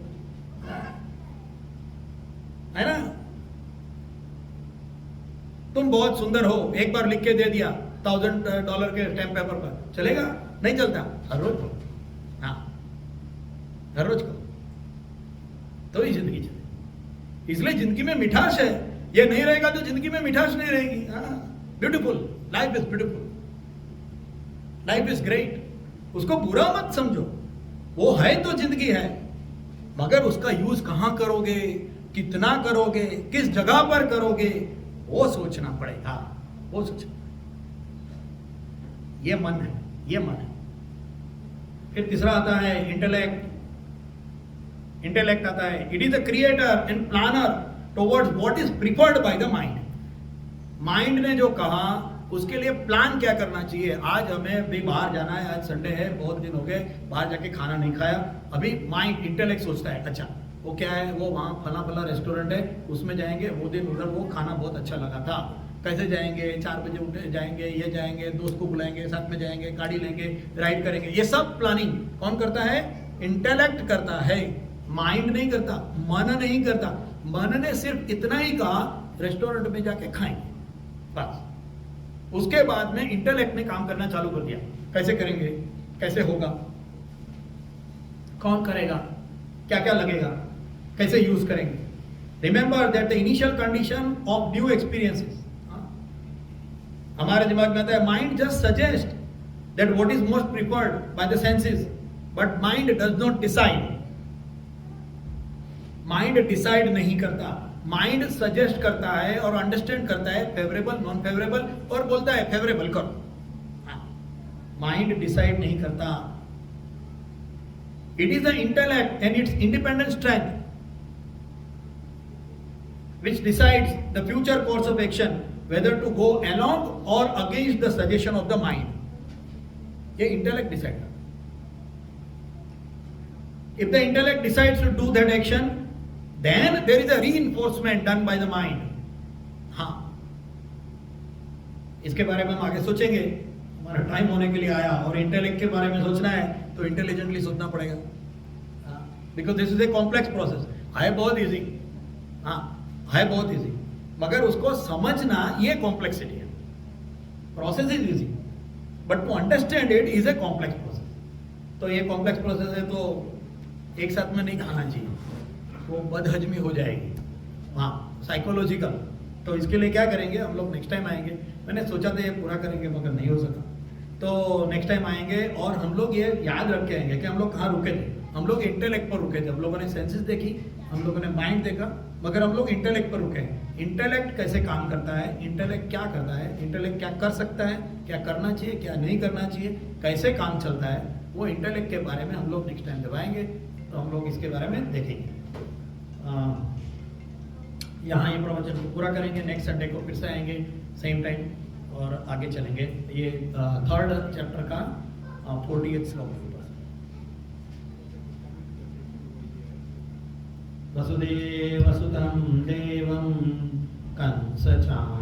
है ना। तुम बहुत सुंदर हो, एक बार लिख के दे दिया $1000 के स्टैम्प पेपर पर, चलेगा? नहीं चलता। हर रोज को, हाँ हर रोज को, तो ही जिंदगी चले। इसलिए जिंदगी में मिठास है, ये नहीं रहेगा तो जिंदगी में मिठास नहीं रहेगी। हाँ, beautiful, life is beautiful, life is great. उसको बुरा मत समझो, वो है तो जिंदगी है, मगर उसका यूज कहां करोगे, कितना करोगे, किस जगह पर करोगे, वो सोचना पड़ेगा, वो सोचना। ये मन है, ये मन है। फिर तीसरा आता है इंटेलेक्ट। इंटेलेक्ट आता है, it is the creator and planner towards what is preferred by the mind. Mind ने जो कहा उसके लिए प्लान क्या करना चाहिए। आज हमें भी बाहर जाना है, आज संडे है, बहुत दिन हो गए बाहर जाके खाना नहीं खाया। अभी माइंड इंटेलेक्ट सोचता है, अच्छा वो क्या है, वो वहाँ फला फला रेस्टोरेंट है, उसमें जाएंगे, वो दिन उधर वो खाना बहुत अच्छा लगा था, कैसे जाएंगे, 4 बजे उठे जाएंगे, ये जाएंगे, दोस्त को बुलाएंगे, साथ में जाएंगे, गाड़ी लेंगे, राइड करेंगे। ये सब प्लानिंग कौन करता है? इंटेलेक्ट करता है, माइंड नहीं करता, मन नहीं करता। मन ने सिर्फ इतना ही कहा रेस्टोरेंट में जाके खाएंगे, बस। उसके बाद में इंटेलेक्ट ने काम करना चालू कर दिया, कैसे करेंगे, कैसे होगा, कौन करेगा, क्या क्या लगेगा, कैसे यूज करेंगे। Remember that the initial condition of new experiences, हमारे दिमाग में आता है mind just suggest that what is most preferred by the senses, but mind does not decide. Mind decide नहीं करता, माइंड सजेस्ट करता है और अंडरस्टैंड करता है फेवरेबल, नॉन फेवरेबल, और बोलता है फेवरेबल करो। माइंड डिसाइड नहीं करता। It is the intellect and it's independent strength which decides the future course of action, whether to go along or against the suggestion of the mind. ये intellect decide करता है. If the intellect decides to do that action, then there is a reinforcement done by the mind. हाँ, इसके बारे में हम आगे सोचेंगे. हमारा टाइम होने के लिए आया और इंटेलेक्ट के बारे में सोचना है तो इंटेलिजेंटली सोचना पड़ेगा. Because this is a complex process. है बहुत इजी, हाँ है बहुत इजी, मगर उसको समझना ये कॉम्प्लेक्सिटी है. Process is easy but to understand it is a complex process. तो ये कॉम्प्लेक्स प्रोसेस है तो एक साथ में नहीं खाना चाहिए, वो बदहजमी हो जाएगी. हाँ, साइकोलॉजिकल. तो इसके लिए क्या करेंगे हम लोग, नेक्स्ट टाइम आएंगे. मैंने सोचा था ये पूरा करेंगे मगर नहीं हो सका, तो नेक्स्ट टाइम आएंगे और हम लोग ये याद रख के आएंगे कि हम लोग कहाँ रुके थे. हम लोग इंटेलेक्ट पर रुके थे. हम लोगों ने सेंसेस देखी, हम लोगों ने माइंड देखा, मगर हम लोग इंटेलेक्ट पर रुके हैं. इंटेलेक्ट कैसे काम करता है, इंटेलेक्ट क्या करता है, इंटेलेक्ट क्या कर सकता है, क्या करना चाहिए, क्या नहीं करना चाहिए, कैसे काम चलता है, वो इंटेलेक्ट के बारे में हम लोग नेक्स्ट टाइम जब आएंगे तो हम लोग इसके बारे में देखेंगे. यहाँ ये प्रवचन को पूरा करेंगे. नेक्स्ट संडे को फिर से आएंगे सेम टाइम और आगे चलेंगे. ये थर्ड चैप्टर का 48 श्लोक. वसुदेवसुतं देवं कंसचाणूरमर्दनं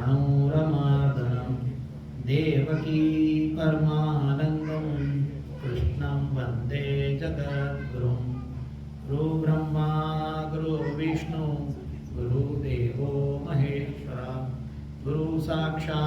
देवकी परमानन्दं कृष्णं वन्दे जगद्गुरुं. गुरु ब्रह्मा गुरु विष्णु गुरुदेवो महेश्वरा गुरु साक्षात्